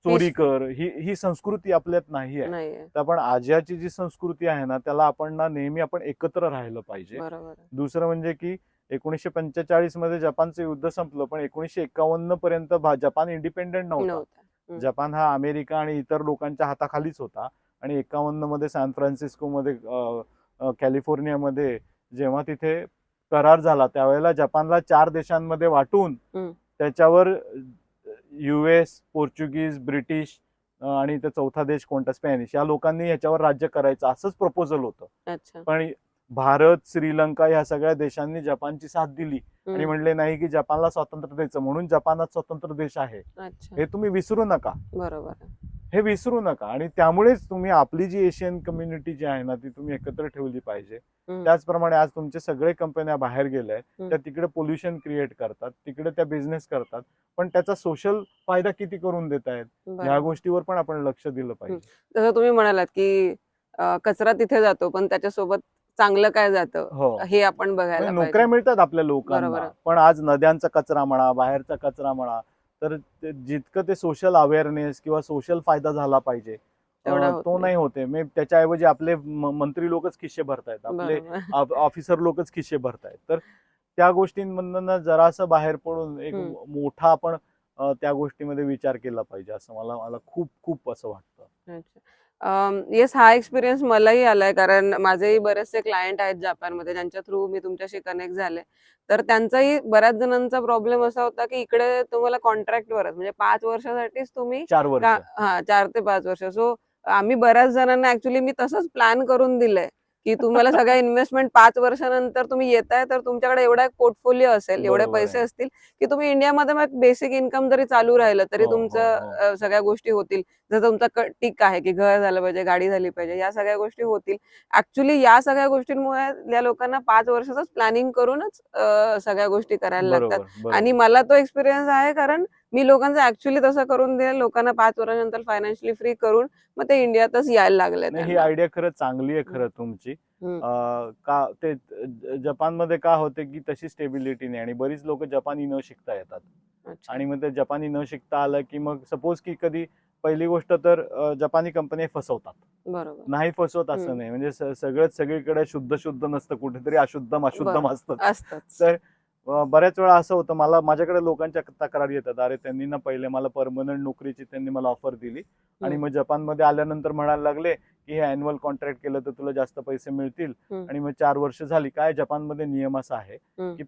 चोरी पीसफुल कर, ही संस्कृती आपल्यात नाही आहे. नाहीये. तर आपण आज्याची जी संस्कृती आहे ना, त्याला आपण ना नेहमी आपण एकत्र राहिलं पाहिजे. बरोबर आहे. दुसरं म्हणजे की 1945 मध्ये जपानचं युद्ध संपलं, पण 1951 पर्यंत जपान इंडिपेंडेंट नव्हता. नव्हता. हम्म, जपान हा अमेरिका आणि इतर लोकांच्या हाताखालीच होता आणि 51 मध्ये सॅन फ्रान्सिस्को मध्ये कॅलिफोर्नियामध्ये जेव्हा तिथे करार झाला त्यावेळेला जपानला 4 देशांमध्ये वाटून हम्म, त्याच्यावर US, पोर्चुगीज, ब्रिटिश आणि ते चौथा देश कोणता स्पॅनिश या लोकांनी याच्यावर राज्य करायचं असंच प्रपोजल होतं. अच्छा. पण भारत, श्रीलंका या सगळ्या देशांनी जपानची साथ दिली आणि म्हणले नाही की जपानला स्वातंत्र्य द्यायचं, म्हणून जपान आज स्वतंत्र देश आहे. अच्छा. हे तुम्ही विसरू नका. बरोबर आहे. हे विसरू नका आणि त्यामुळेच तुम्ही आपली जी एशियन कम्युनिटी जी आहे ना ती तुम्ही एकत्र ठेवली पाहिजे. हम्म, त्याचप्रमाणे आज तुमचे सगळे कंपन्या बाहेर गेल्या हम्म. त्या तिकडे पोल्युशन क्रिएट करतात, तिकडे त्या बिझनेस करतात, पण त्याचा सोशल फायदा किती करून देत आहेत या बरोबर. गोष्टीवर पण आपण लक्ष दिलं पाहिजे. जसं तुम्ही म्हणालात की कचरा तिथे जातो पण त्याच्यासोबत चांगलं काय जातं हो, हे आपण बघायला म्हणजे पाहिजे. नोकऱ्या मिळतात आपल्या बरोबर लोकांना, आहे. पण आज नद्यांचा कचरा म्हणा, बाहेरचा कचरा म्हणा, तर जितकं ते सोशल अवेअरनेस किंवा सोशल फायदा झाला पाहिजे तेवढा होत तो नाही. नाही होते. मी त्याच्याऐवजी आपले मंत्री लोकच खिशे भरतायत, आपले बरोबर. ऑफिसर लोकच खिशे भरतायत. तर त्या गोष्टींमधनं जरासं बाहेर पडून एक हम्म. मोठा आपण त्या गोष्टीमध्ये विचार केला पाहिजे असं मला मला खूप खूप असं वाटतं. अच्छा. येस, हा एक्सपिरियन्स मलाही आलाय कारण माझेही बरेचसे क्लायंट आहेत जापानमध्ये ज्यांच्या थ्रू मी तुमच्याशी कनेक्ट झाले. तर त्यांचाही बऱ्याच जणांचा प्रॉब्लेम असा होता की इकडे तुम्हाला कॉन्ट्रॅक्टवरच म्हणजे 5 वर्षासाठीच तुम्ही 4 वर्ष. 4 ते 5 वर्ष. सो आम्ही बऱ्याच जणांना ऍक्च्युली मी तसंच प्लॅन करून दिलंय की तुम्हाला सगळ्या इन्व्हेस्टमेंट 5 वर्षानंतर तुम्ही येताय तर तुमच्याकडे एवढा एक पोर्टफोलिओ असेल, एवढे बरोबर पैसे आहे. असतील की तुम्ही इंडियामध्ये मग बेसिक इन्कम जरी चालू राहिलं तरी हो, हो, तुमचं हो. सगळ्या गोष्टी होतील. जर तुमचा टिक आहे की घर झालं पाहिजे, गाडी झाली पाहिजे, या सगळ्या गोष्टी होतील. ऍक्च्युली या सगळ्या गोष्टींमुळे या लोकांना 5 वर्षाचंच प्लॅनिंग करूनच सगळ्या गोष्टी करायला लागतात. बरोबर, आणि बरोबर. मला तो एक्सपिरियन्स आहे कारण मी लोकांचं ऍक्च्युली तसं करून दिलं. लोकांना 5 वर्षानंतर फायनान्शियली फ्री करून मग ते इंडियातच यायला लागले नाही, ही त्यांना. आयडिया खरंच चांगली आहे खरं तुमची. हम्म, का ते जपानमध्ये का होते की तशी स्टेबिलिटी नाही आणि बरीच लोक जपानी न शिकता येतात अच्छा. आणि मग ते जपानी न शिकता आलं की मग सपोज की कधी पहिली गोष्ट तर जपानी कंपन्या फसवतात. बरोबर. नाही फसवत असं हम्म, नाही, म्हणजे सगळंच सगळीकडे शुद्ध शुद्ध नसतं, कुठेतरी अशुद्धम अशुद्धम बरोबर असतंच. असतच. तर बऱ्याच वेळा असं होतं, माझ्याकडे लोकांच्या तक्रारी येतात, अरे त्यांनी ना पहिले मला परमनंट नोकरीची त्यांनी मला ऑफर दिली आणि मग जपानमध्ये आल्यानंतर म्हणायला लागले की हे अॅन्युअल कॉन्ट्रॅक्ट केलं तर तुला जास्त पैसे मिळतील आणि मग 4 वर्ष झाली. काय जपानमध्ये नियम असा आहे की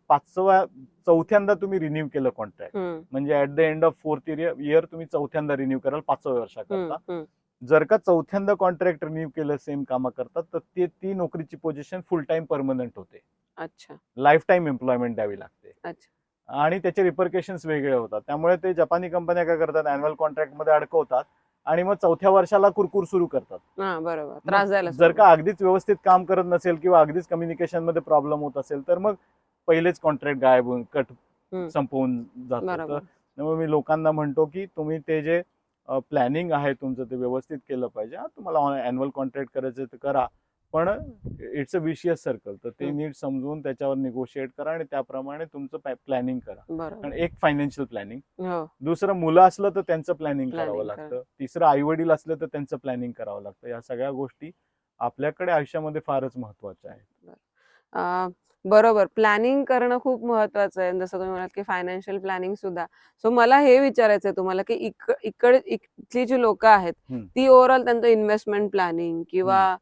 चौथ्यांदा तुम्ही रिन्यू केलं कॉन्ट्रॅक्ट म्हणजे at the end of 4th year तुम्ही चौथ्यांदा रिन्यू कराल 5व्या वर्षाकरता. जर का चौथ्यांदा कॉन्ट्रॅक्ट रिन्यू केलं सेम कामा करतात तर ती नोकरीची पोझिशन फुल टाइम परमनंट होते. अच्छा. लाईफ टाईम एम्प्लॉयमेंट द्यावी लागते अच्छा. आणि त्याचे रिपरकेशन्स वेगळे होतात. त्यामुळे ते जपानी कंपन्या काय करतात, अॅन्युअल कॉन्ट्रॅक्ट मध्ये अडकवतात आणि मग चौथ्या वर्षाला कुरकुर सुरू करतात. हा, बरोबर. त्रास द्यायला जर का अगदीच व्यवस्थित काम करत नसेल किंवा अगदीच कम्युनिकेशन मध्ये प्रॉब्लेम होत असेल तर मग पहिलेच कॉन्ट्रॅक्ट गायब होऊन संपवून जातो. तर बरोबर. त्यामुळे मी लोकांना म्हणतो की तुम्ही ते जे प्लॅनिंग आहे तुमचं ते व्यवस्थित केलं पाहिजे. तुम्हाला अॅन्युअल कॉन्ट्रॅक्ट करायचं तर करा, पण इट्स अ विशियस सर्कल, तर ते नीट समजून त्याच्यावर निगोशिएट करा आणि त्याप्रमाणे तुमचं प्लॅनिंग करा. बरोबर. आणि एक फायनान्शियल प्लॅनिंग, हो, दुसरं मुलं असलं तर त्यांचं प्लॅनिंग करावं प्लॅनिंग लागतं, तिसरं आई वडील असलं तर त्यांचं प्लॅनिंग करावं लागतं. या सगळ्या गोष्टी आपल्याकडे आयुष्यामध्ये फारच महत्वाच्या आहेत. बरोबर. प्लॅनिंग करणं खूप महत्वाचं आहे. जसं तुम्ही म्हणालात की फायनान्शियल प्लॅनिंग सुद्धा. सो मला हे विचारायचंय तुम्हाला की इथली जी लोकं आहेत ती ओव्हरऑल त्यांचं इन्व्हेस्टमेंट प्लॅनिंग किंवा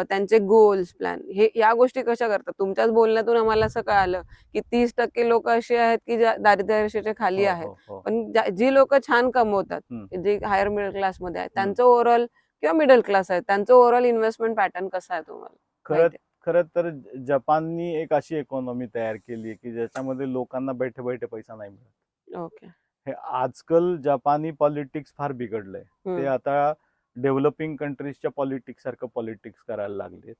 त्यांचे गोल्स प्लॅन हे या गोष्टी कशा करतात? तुमच्याच बोलण्यातून आम्हाला असं कळालं की 30% लोक अशी आहेत की ज्या दारिद्र्य रेषेच्या खाली हो, आहेत. हो, हो. पण जी लोक छान कमवतात, जे हायर मिडल क्लासमध्ये आहेत, त्यांचं ओव्हरऑल किंवा मिडल क्लास आहेत, त्यांचं ओव्हरऑल इन्व्हेस्टमेंट पॅटर्न कसं आहे तुम्हाला खरं खरं तर जपाननी एक अशी इकॉनॉमी तयार केली की ज्याच्यामध्ये लोकांना बैठे बैठे पैसा नाही मिळत. ओके. हे आजकाल जपानी पॉलिटिक्स फार बिघडलंय. ते आता डेव्हलपिंग कंट्रीजच्या पॉलिटिक्स सारखं पॉलिटिक्स करायला लागले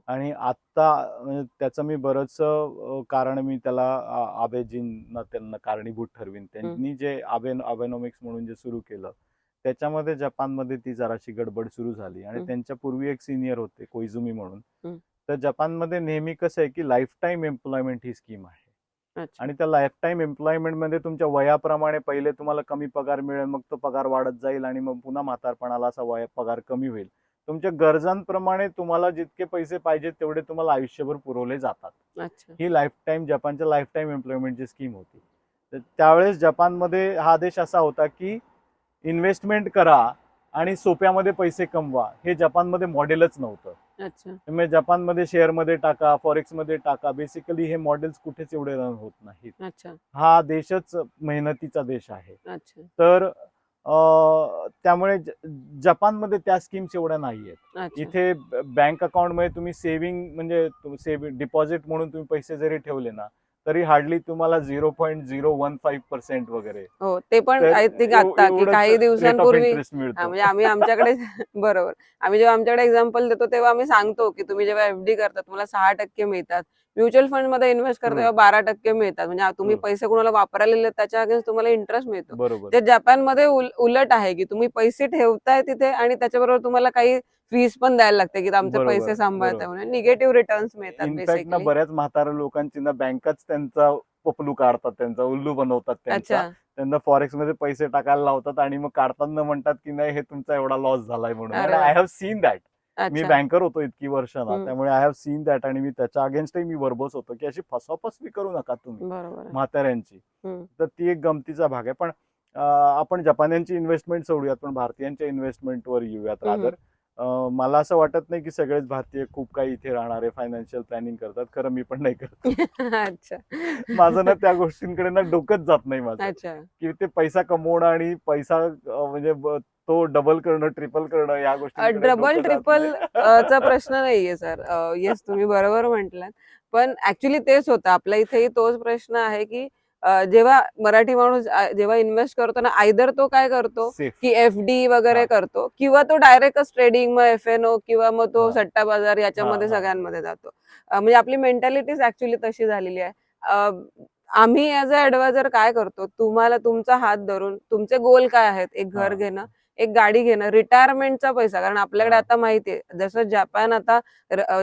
आणि आता त्याचं मी बरंच कारण मी त्याला आबेजींना त्यांना कारणीभूत ठरवीन. त्यांनी जे आबेनॉमिक्स म्हणून जे सुरू केलं त्याच्यामध्ये जपानमध्ये ती जराशी गडबड सुरू झाली आणि हम्म. त्यांच्या पूर्वी एक सिनियर होते कोइझुमी म्हणून. हम्म. तर जपानमध्ये नेहमी कसं आहे की लाईफ टाईम एम्प्लॉयमेंट ही स्कीम आहे अच्छा. आणि त्या लाईफ टाईम एम्प्लॉयमेंट मध्ये तुमच्या वयाप्रमाणे पहिले तुम्हाला कमी पगार मिळेल, मग तो पगार वाढत जाईल आणि मग पुन्हा म्हातारपणाला असा पगार कमी होईल. तुमच्या गरजांप्रमाणे तुम्हाला जितके पैसे पाहिजे तेवढे तुम्हाला आयुष्यभर पुरवले जातात. अच्छा. ही लाईफ टाईम जपानच्या लाईफ टाईम एम्प्लॉयमेंटची स्कीम होती. तर त्यावेळेस जपानमध्ये हा देश असा होता की इन्व्हेस्टमेंट करा आणि सोप्यामध्ये पैसे कमवा, हे जपानमध्ये मॉडेलच नव्हतं. अच्छा. त्यामुळे जपानमध्ये शेअरमध्ये टाका, फॉरेक्समध्ये टाका, बेसिकली हे मॉडेल्स कुठेच एवढे रन होत नाहीत. अच्छा. हा देशच मेहनतीचा देश आहे. अच्छा. तर त्यामुळे जपानमध्ये त्या स्कीम्स एवढ्या नाहीयेत. अच्छा. इथे बँक अकाउंटमध्ये तुम्ही सेव्हिंग म्हणजे डिपॉझिट म्हणून तुम्ही पैसे जरी ठेवले ना तरी हार्डली तुम्हाला 0.015% वगैरे हो, ते पण तर आय थिंक आता की एवढंच काही रेट ऑफ दिवसांपूर्वी इंटरेस्ट मिळतो. म्हणजे आम्ही आमच्याकडे बरोबर, आम्ही जेव्हा आमच्याकडे एक्झाम्पल देतो तेव्हा आम्ही सांगतो की तुम्ही जेव्हा एफडी करता तुम्हाला 6% मिळतात, म्युच्युअल फंड मध्ये इन्व्हेस्ट करता तेव्हा 12% मिळतात. म्हणजे तुम्ही पैसे कोणाला वापरलेले त्याच्या अगेन्स्ट तुम्हाला इंटरेस्ट मिळतो. बरोबर. ते जपानमध्ये उलट आहे की तुम्ही पैसे ठेवताय तिथे आणि त्याच्याबरोबर तुम्हाला काही फीस पण द्यायला लागते की आमचे बरोबर, पैसे सांभाळताय बरोबर. म्हणून निगेटिव्ह रिटर्न्स मिळतात इनफॅक्ट ना बेसिकली. बऱ्याच म्हाताऱ्या लोकांची ना बँकाच त्यांचा पपलू काढतात, त्यांचा उल्लू बनवतात त्यांचा. अच्छा. त्यांना फॉरेक्स मध्ये पैसे टाकायला लावतात आणि मग काढताना म्हणतात की नाही हे तुमचा एवढा लॉस झालाय म्हणून. अरे आय हॅव सीन दॅट. मी अच्छा. बँकर होतो इतकी वर्ष ना, हम्म. त्यामुळे आय हॅव सीन दॅट आणि मी त्याच्या अगेन्स्टही मी वर्बोस होतो की अशी फसवाफसवी करू नका तुम्ही बरोबर आहे. म्हाताऱ्यांची. हम्म. तर ती एक गमतीचा भाग आहे. पण आपण जपान्यांची इन्व्हेस्टमेंट सोडूयात, पण भारतीयांच्या इन्व्हेस्टमेंटवर येऊयात रादर. मला असं वाटत नाही की सगळेच भारतीय खूप काही इथे राहणारे फायनान्शियल प्लॅनिंग करतात. खरं मी पण नाही करत. अच्छा. माझं ना त्या गोष्टींकडे ना डोकंच जात नाही माझं, अच्छा. की ते पैसा कमवणं आणि पैसा म्हणजे तो डबल करणं, ट्रिपल करणं या गोष्टींकडे डबल डोकं जात ट्रिपल नाही. चा प्रश्न नाहीये सर. येस, तुम्ही बरोबर म्हटलात. पण ऍक्च्युली तेच होतं आपल्या इथेही तोच प्रश्न आहे की जेव्हा मराठी माणूस जेव्हा इन्व्हेस्ट करतो ना, आयदर तो काय करतो सेफ. की एफडी वगैरे हा. करतो किंवा तो डायरेक्टच ट्रेडिंग, मग एफएनओ किंवा मग तो हा. सट्टा बाजार याच्यामध्ये हा. सगळ्यांमध्ये जातो. म्हणजे आपली मेंटॅलिटीच ऍक्च्युली तशी झालेली आहे. आम्ही ऍज अ ऍडवायझर काय करतो, तुम्हाला तुमचा हात धरून तुमचे गोल काय आहेत, एक घर हा. घेणं, एक गाडी घेणं, रिटायरमेंटचा पैसा. कारण आपल्याकडे हा. आता माहितीये जसं जपान आता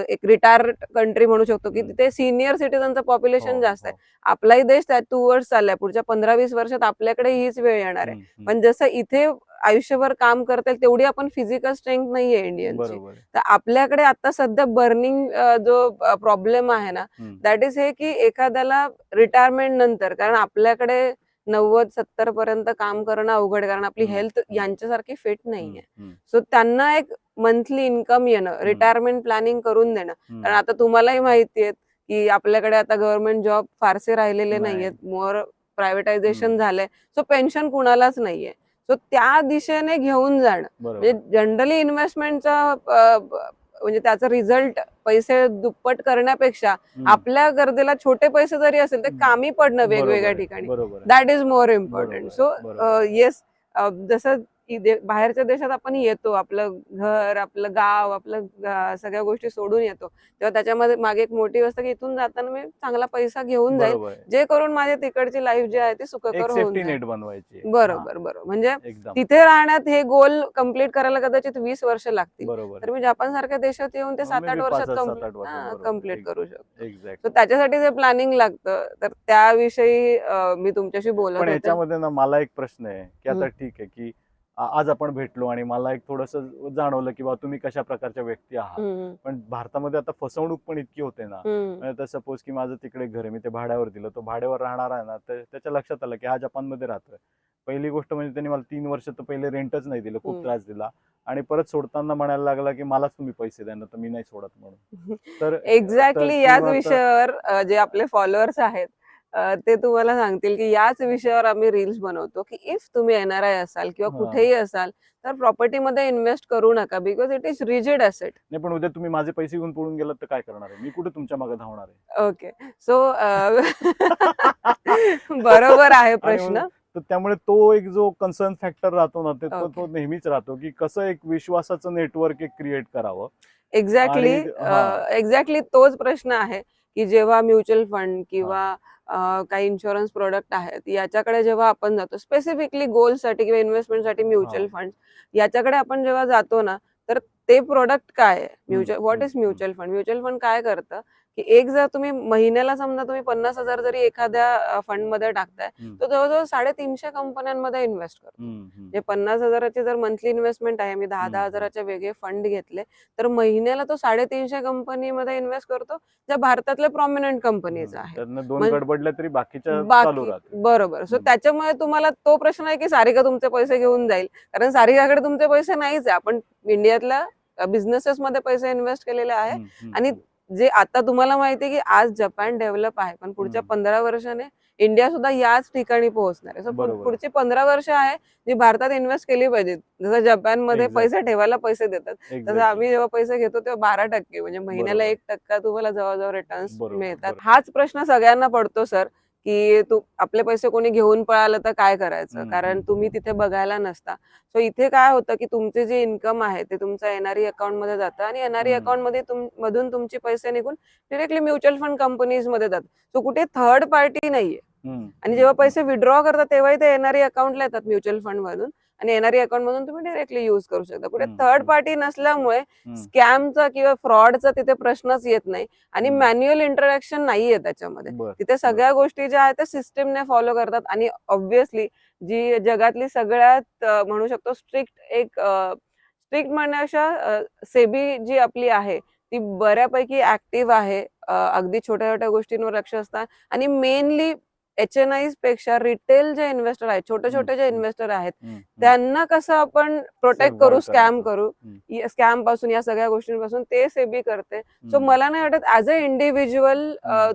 एक रिटायर्ड कंट्री म्हणू शकतो की तिथे सिनियर सिटीजनचं पॉप्युलेशन जास्त आहे. आपलाही देश त्या टुवर्ड्स चाललाय. पुढच्या 15-20 वर्षात आपल्याकडे हीच वेळ येणार आहे. पण जसं इथे आयुष्यभर काम करता येईल तेवढी आपण फिजिकल स्ट्रेंथ नाहीये इंडियनची. बरोबर. तर आपल्याकडे आता सध्या बर्निंग जो प्रॉब्लेम आहे ना, दॅट इज हे की एखाद्याला रिटायरमेंट नंतर, कारण आपल्याकडे 90-70 पर्यंत काम करणं अवघड, कारण आपली हेल्थ यांच्यासारखी फिट नाहीये. सो त्यांना एक मंथली इन्कम येणं, रिटायरमेंट प्लॅनिंग करून देणं. कारण आता तुम्हालाही माहितीये की आपल्याकडे आता गव्हर्नमेंट जॉब फारसे राहिलेले नाहीयेत, मोर प्रायव्हेटायझेशन झालंय. सो पेन्शन कुणालाच नाहीये. सो त्या दिशेने घेऊन जाणं म्हणजे जनरली इन्व्हेस्टमेंटचा म्हणजे त्याचा रिझल्ट पैसे दुप्पट करण्यापेक्षा आपल्या गरजेला छोटे पैसे जरी असेल ते कामी पडणं वेगवेगळ्या ठिकाणी, that is more important. So yes, जसं बाहेरच्या देशात आपण येतो, आपलं घर, आपलं गाव, आपलं सगळ्या गोष्टी सोडून येतो, तेव्हा त्याच्यामध्ये मागे एक मोटिव्ह असतं की इथून जाताना मी चांगला पैसा घेऊन जाईल, जे करून माझी तिकडची लाईफ जी आहे ती सुखकर होऊन जाईल. बरोबर बरोबर. म्हणजे तिथे राहण्यात हे गोल कम्प्लीट करायला कदाचित 20 वर्ष लागतील, तर मी जपान सारख्या देशात येऊन ते 7-8 वर्षात कम्प्लीट करू शकतो. तर त्याच्यासाठी जे प्लॅनिंग लागतं, तर त्याविषयी मी तुमच्याशी बोलत पण होते. याच्यामध्ये ना मला एक प्रश्न आहे की आता ठीक आहे की आज आपण भेटलो आणि मला एक थोडस जाणवलं की बा तुम्ही कशा प्रकारच्या व्यक्ती आहात. पण भारतामध्ये आता फसवणूक पण इतकी होते ना, तर सपोज की माझं तिकडे घर आहे, मी ते भाड्यावर दिलं, तो भाड्यावर राहणार आहे ना, तर त्याच्या लक्षात आलं की हा जपानमध्ये राहतोय. पहिली गोष्ट म्हणजे त्यांनी मला 3 वर्ष तर पहिले रेंटच नाही दिलं, खूप त्रास दिला आणि परत सोडताना म्हणायला लागला की मलाच तुम्ही पैसे द्या ना, तर मी नाही सोडत म्हणून. तर एक्झॅक्टली याच विषयावर जे आपले फॉलोअर्स आहेत ते तुम्हाला सांगतील की याच विषयावर आम्ही रील्स बनवतो की इफ तुम्ही एनआरआय असाल किंवा कुठेही असाल तर प्रॉपर्टीमध्ये इन्व्हेस्ट करू नका, because it is rigid asset. नाही, पण उद्या तुम्ही माझे पैसे घेऊन पळून गेलात तर काय करणार आहे? मी कुठे तुमच्या मागे धावणार आहे? ओके, सो बरोबर आहे प्रश्न. तर त्यामुळे तो एक जो कन्सर्न फॅक्टर राहतो ना, तो नेहमीच राहतो की कसं एक विश्वासाचं नेटवर्क एक क्रिएट करावं. एक्झॅक्टली तोच प्रश्न आहे की जेव्हा म्युच्युअल फंड किंवा काही इन्शुरन्स प्रोडक्ट आहेत याच्याकडे जेव्हा आपण जातो स्पेसिफिकली गोल्ससाठी किंवा इन्व्हेस्टमेंटसाठी म्युच्युअल फंड याच्याकडे आपण जेव्हा जातो ना, तर ते प्रोडक्ट काय आहे mutual, what is mutual fund? Mutual fund काय करतं की एक जर तुम्ही महिन्याला समजा तुम्ही 50,000 जरी एखाद्या फंड मध्ये टाकताय, तो जवळजवळ 350 कंपन्यांमध्ये इन्व्हेस्ट करतो. म्हणजे 50,000ची जर मंथली इन्व्हेस्टमेंट आहे, मी 10,000 वेगळे फंड घेतले, तर महिन्याला तो 350 कंपनीमध्ये इन्व्हेस्ट करतो, ज्या भारतातल्या प्रॉमिनंट कंपनीज आहेत. त्यांना दोन गडबडल्या तरी बाकीच्या चालू बाकी राहतात. बरोबर. सो त्याच्यामुळे तुम्हाला तो प्रश्न आहे की सारिका तुमचे पैसे घेऊन जाईल, कारण सारिकाकडे तुमचे पैसे नाहीच आहे. आपण इंडियातल्या बिझनेसेस मध्ये पैसे इन्व्हेस्ट केलेले आहे, आणि जे आता तुम्हाला माहिती आहे की आज जपान डेव्हलप आहे, पण पुढच्या 15 वर्षाने इंडिया सुद्धा याच ठिकाणी पोहोचणार आहे. सो पुढची 15 वर्ष आहे जी भारतात इन्व्हेस्ट केली पाहिजेत. जसं जपानमध्ये पैसे ठेवायला पैसे देतात, तसं आम्ही जेव्हा पैसे घेतो तेव्हा 12% म्हणजे महिन्याला 1% तुम्हाला जवळजवळ रिटर्न्स मिळतात. हाच प्रश्न सगळ्यांना पडतो सर, की आपले पैसे कोणी घेऊन पळालं तर काय करायचं, कारण तुम्ही तिथे बघायला नसता. सो इथे काय होतं की तुमचे जे इन्कम आहे ते तुमच्या एनआरई अकाउंट मध्ये जातं, आणि एनआरई अकाउंट मध्ये मधून तुमचे पैसे निघून डिरेक्टली म्युच्युअल फंड कंपनीज मध्ये जातात. सो कुठे थर्ड पार्टी नाहीये. आणि जेव्हा पैसे विड्रॉ करतात तेव्हाही ते एनआरई अकाउंटला येतात म्युच्युअल फंड मधून, आणि एनआरई अकाउंट मधून तुम्ही डिरेक्टली युज करू शकता. कुठे थर्ड पार्टी नसल्यामुळे स्कॅमचा किंवा फ्रॉडचा तिथे प्रश्नच येत नाही, आणि मॅन्युअल इंटरॅक्शन नाहीये त्याच्यामध्ये. तिथे सगळ्या गोष्टी ज्या आहेत त्या सिस्टीमने फॉलो करतात, आणि ऑब्व्हियसली जी जगातली सगळ्यात म्हणू शकतो स्ट्रिक्ट म्हणण्यापेक्षा सेबी जी आपली आहे ती बऱ्यापैकी ऍक्टिव्ह आहे. अगदी छोट्या छोट्या गोष्टींवर लक्ष असतात, आणि मेनली HNIs पेक्षा रिटेल जे इन्व्हेस्टर आहेत, छोटे छोटे जे इन्व्हेस्टर आहेत, त्यांना कसं आपण प्रोटेक्ट करू, स्कॅम पासून, या सगळ्या गोष्टींपासून ते सेबी करते. सो मला नाही वाटत ऍज अ इंडिव्हिज्युअल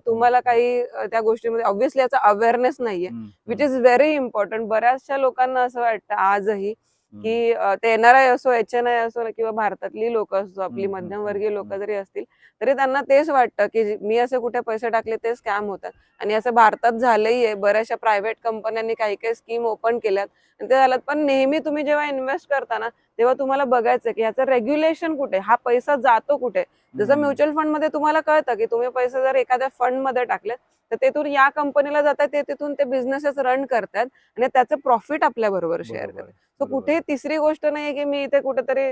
तुम्हाला काही त्या गोष्टीमध्ये ऑब्व्हियसली याचा अवेअरनेस नाहीये, विच इज व्हेरी इम्पॉर्टंट. बऱ्याचशा लोकांना असं वाटतं आजही की ते NRI असो, HNI असो, किंवा भारतातली लोक असो, आपली मध्यमवर्गीय लोक जरी असतील, तरी त्यांना तेच वाटतं की मी असे कुठे पैसे टाकले ते स्कॅम होतात. आणि असं भारतात झालंही आहे. बऱ्याचशा प्रायव्हेट कंपन्यांनी काही काही स्कीम ओपन केल्यात आणि ते झालं. पण नेहमी तुम्ही जेव्हा इन्व्हेस्ट करता ना, तेव्हा तुम्हाला बघायचं की ह्याचं रेग्युलेशन कुठे, हा पैसा जातो कुठे. जसं म्युच्युअल फंड मध्ये तुम्हाला कळतं की तुम्ही पैसे जर एखाद्या फंड मध्ये टाकले तर तेथून या कंपनीला जातात, ते तिथून ते बिझनेसेस रन करतात आणि त्याचं प्रॉफिट आपल्या बरोबर शेअर करतात. सो कुठे तिसरी गोष्ट नाहीये की मी इथे कुठेतरी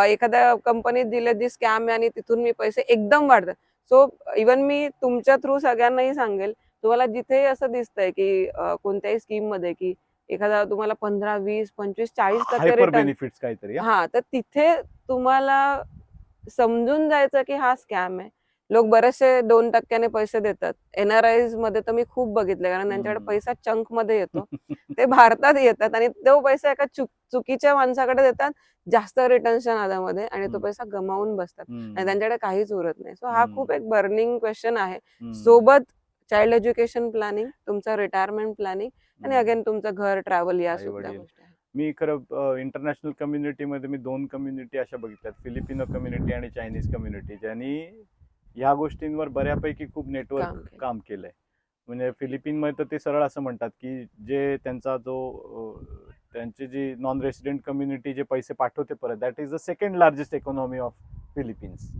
एखाद्या कंपनीत दिले जी स्कॅम आहे आणि तिथून मी पैसे एकदम वाढतात. सो इवन मी तुमच्या थ्रू सगळ्यांनाही सांगेल, तुम्हाला जिथे असं दिसतंय की कोणत्याही स्कीम मध्ये की एखादा तुम्हाला 15, 20, 25, 40% रिटर्न बेनिफिट्स काहीतरी, हा, तर तिथे तुम्हाला समजून जायचं की हा स्कॅम आहे. लोक बरेचसे 2% पैसे देतात. NRIs मध्ये तर मी खूप बघितले, कारण त्यांच्याकडे पैसा चंक मध्ये येतो. ते भारतात येतात आणि तो पैसा एका चुकीच्या माणसाकडे देतात जास्त रिटर्न्सच्या नादामध्ये, आणि तो पैसा गमावून बसतात आणि त्यांच्याकडे काहीच उरत नाही. सो हा खूप एक बर्निंग क्वेश्चन आहे. सोबत चाइल्ड एज्युकेशन प्लॅनिंग, तुमचं रिटायरमेंट प्लॅनिंग, आणि अगेन तुमचं घर, ट्रॅव्हल, या सुद्धा गोष्टी आहेत. मी खरं इंटरनॅशनल कम्युनिटीमध्ये मी 2 कम्युनिटी अशा बघितल्यात, फिलिपिनो कम्युनिटी आणि चायनीज कम्युनिटी, ज्यांनी ह्या गोष्टींवर बऱ्यापैकी खूप नेटवर्क काम केलंय. म्हणजे फिलिपिनमध्ये तर ते सरळ असं म्हणतात की जे त्यांचा त्यांची जी नॉन रेसिडेंट कम्युनिटी जे पैसे पाठवते परत, that is the second largest economy of Philippines.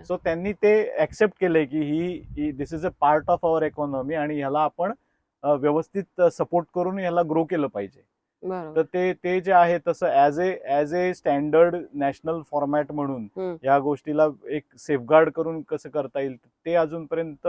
So त्यांनी ते ऍक्सेप्ट केलंय की ही this is a part of our economy, आणि ह्याला आपण व्यवस्थित सपोर्ट करून ह्याला ग्रो केलं पाहिजे. तर ते जे आहे तसं as a standard national format म्हणून या गोष्टीला एक सेफगार्ड करून कसं करता येईल ते अजूनपर्यंत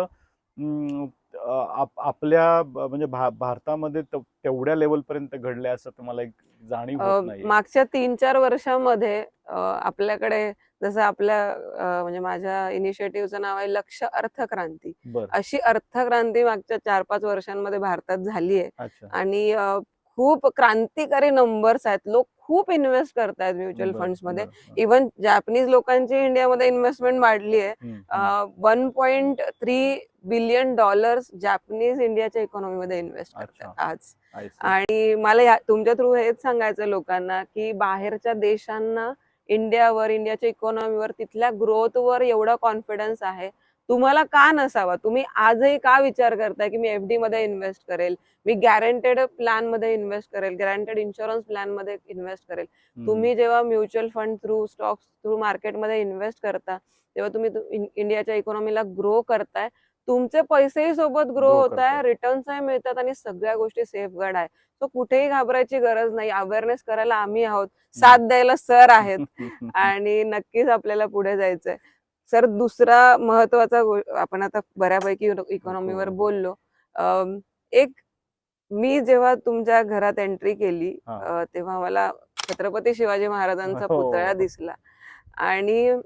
आपल्या म्हणजे भारतामध्ये तेवढ्या लेवल पर्यंत घडले असं तुम्हाला एक जाणीव होत नाही. मागच्या 3-4 वर्षामध्ये आपल्याकडे जसं आपल्या म्हणजे माझ्या इनिशिएटिव्हचं नाव आहे लक्ष्य अर्थक्रांती. अशी अर्थक्रांती मागच्या 4-5 वर्षांमध्ये भारतात झाली आहे, आणि खूप क्रांतिकारी नंबर्स आहेत. लोक खूप इन्व्हेस्ट करतायत म्युच्युअल फंड्स मध्ये. इव्हन जॅपनीज लोकांची इंडियामध्ये इन्व्हेस्टमेंट वाढली आहे. $1.3 बिलियन जॅपनीज इंडियाच्या इकॉनॉमीमध्ये इन्व्हेस्ट करतात आज. आणि मला तुमच्या थ्रू हेच सांगायचं लोकांना की बाहेरच्या देशांना इंडियावर, इंडियाच्या इकॉनॉमीवर, तिथल्या ग्रोथवर एवढा कॉन्फिडन्स आहे. तुम्हाला का नसावा? तुम्ही आजही का विचार करताय की मी FD मध्ये इन्व्हेस्ट करेल, मी गॅरंटेड प्लॅन मध्ये इन्व्हेस्ट करेल, गॅरंटेड इन्शुरन्स प्लॅन मध्ये इन्व्हेस्ट करेल? तुम्ही जेव्हा mutual fund through, stocks through मार्केटमध्ये इन्व्हेस्ट करता, तेव्हा तुम्ही इंडियाच्या इकॉनॉमीला ग्रो करताय. तुमचे पैसेही सोबत ग्रो Grow होत आहे, करतात. रिटर्न्सही मिळतात आणि सगळ्या गोष्टी सेफगार्ड आहे. सो कुठेही घाबरायची गरज नाही. अवेअरनेस करायला आम्ही आहोत, साथ द्यायला सर आहेत आणि नक्कीच आपल्याला पुढे जायचंय. सर दुसरा महत्वाचा आपण आता बऱ्यापैकी इकॉनॉमीवर हो. बोललो. एक मी जेव्हा तुमच्या घरात एंट्री केली हा. तेव्हा मला छत्रपती शिवाजी महाराजांचा पुतळा हो. दिसला आणि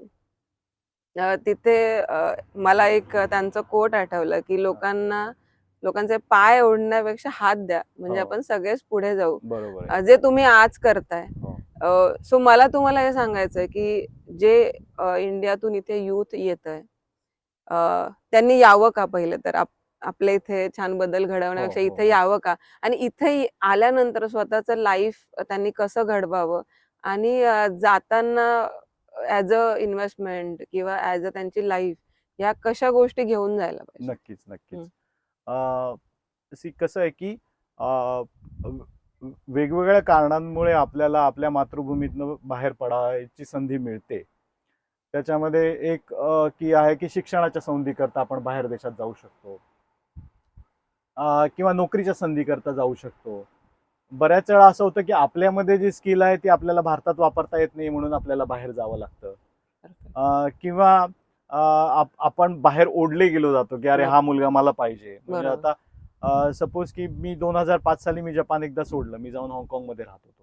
तिथे मला एक त्यांचं कोट आठवलं की लोकांचे पाय ओढण्यापेक्षा हात द्या म्हणजे हो. आपण सगळेच पुढे जाऊ. बरोबर आहे. जे तुम्ही आज करताय. हो. सो मला तुम्हाला हे सांगायचंय की जे इंडियातून इथे युथ येत आहे त्यांनी यावं का पहिलं तर आपल्या इथे छान बदल घडवण्यापेक्षा हो, इथे हो. यावं का आणि इथे आल्यानंतर स्वतःचं लाईफ त्यांनी कसं घडवावं आणि जाताना ॲज अ इन्व्हेस्टमेंट किंवा ॲज अ त्यांची लाईफ या कशा गोष्टी घेऊन जायला पाहिजे. नक्कीच, नक्कीच. कसं आहे की वेगवेगळ्या कारणांमुळे आपल्याला आपल्या मातृभूमीतनं बाहेर पडायची संधी मिळते. त्याच्यामध्ये एक की आहे की शिक्षणाच्या संधीकरता आपण बाहेर देशात जाऊ शकतो किंवा नोकरीच्या संधीकरता जाऊ शकतो. बऱ्याच वेळा असं होतं की आपल्यामध्ये जी स्किल आहे ती आपल्याला भारतात वापरता येत नाही म्हणून आपल्याला बाहेर जावं लागतं. किंवा आपण बाहेर ओढले गेलो जातो की अरे हा मुलगा मला पाहिजे. म्हणजे आता सपोज की मी 2005 साली मी जपान एकदा सोडलं. मी जाऊन हाँगकाँगमध्ये राहत होतो.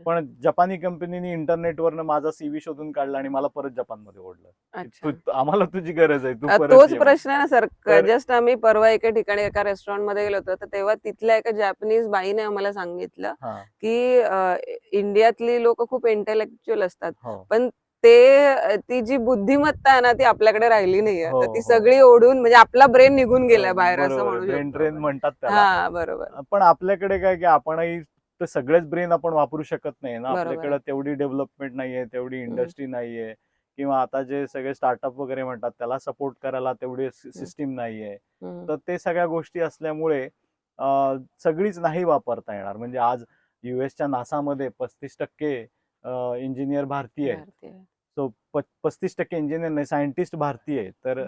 पण जपानी कंपनीने इंटरनेटवरनं माझा CV शोधून काढला आणि मला परत जपानमध्ये ओढलं. आम्हाला तुझी गरज आहे, तू परत तोच ये. प्रश्न आहे ना सर. तर जस्ट आम्ही परवा एका ठिकाणी एका रेस्टॉरंट मध्ये गेलो होतो तर तेव्हा तिथल्या एका जॅपनीज बाईने आम्हाला सांगितलं की इंडियातली लोक खूप इंटेलेक्च्युअल असतात हो. पण ती जी बुद्धिमत्ता आहे ना ती आपल्याकडे राहिली नाहीये. हो, तर ती हो. सगळी ओढून म्हणजे आपला ब्रेन निघून गेलाय बाहेर असं बरोबर आहे. म्हणू ब्रेन शकतो ड्रेन आपण. म्हणतात त्याला. हा बरोबर. पण आपल्याकडे काय की आपणही तर सगळेच ब्रेन आपण वापरू शकत नाही ना. बरोबर आपल्याकडे आहे. तेवढी डेव्हलपमेंट नाहीये, तेवढी इंडस्ट्री नाहीये किंवा आता जे सगळे स्टार्टअप वगैरे म्हणतात त्याला सपोर्ट करायला तेवढी सिस्टीम नाहीये. तर ते सगळ्या गोष्टी असल्यामुळे सगळीच नाही वापरता येणार. म्हणजे आज US च्या नासामध्ये 35% इंजिनियर भारतीय आहेत. सो 35% इंजिनियर नाही, सायंटिस्ट भारतीय आहेत. तर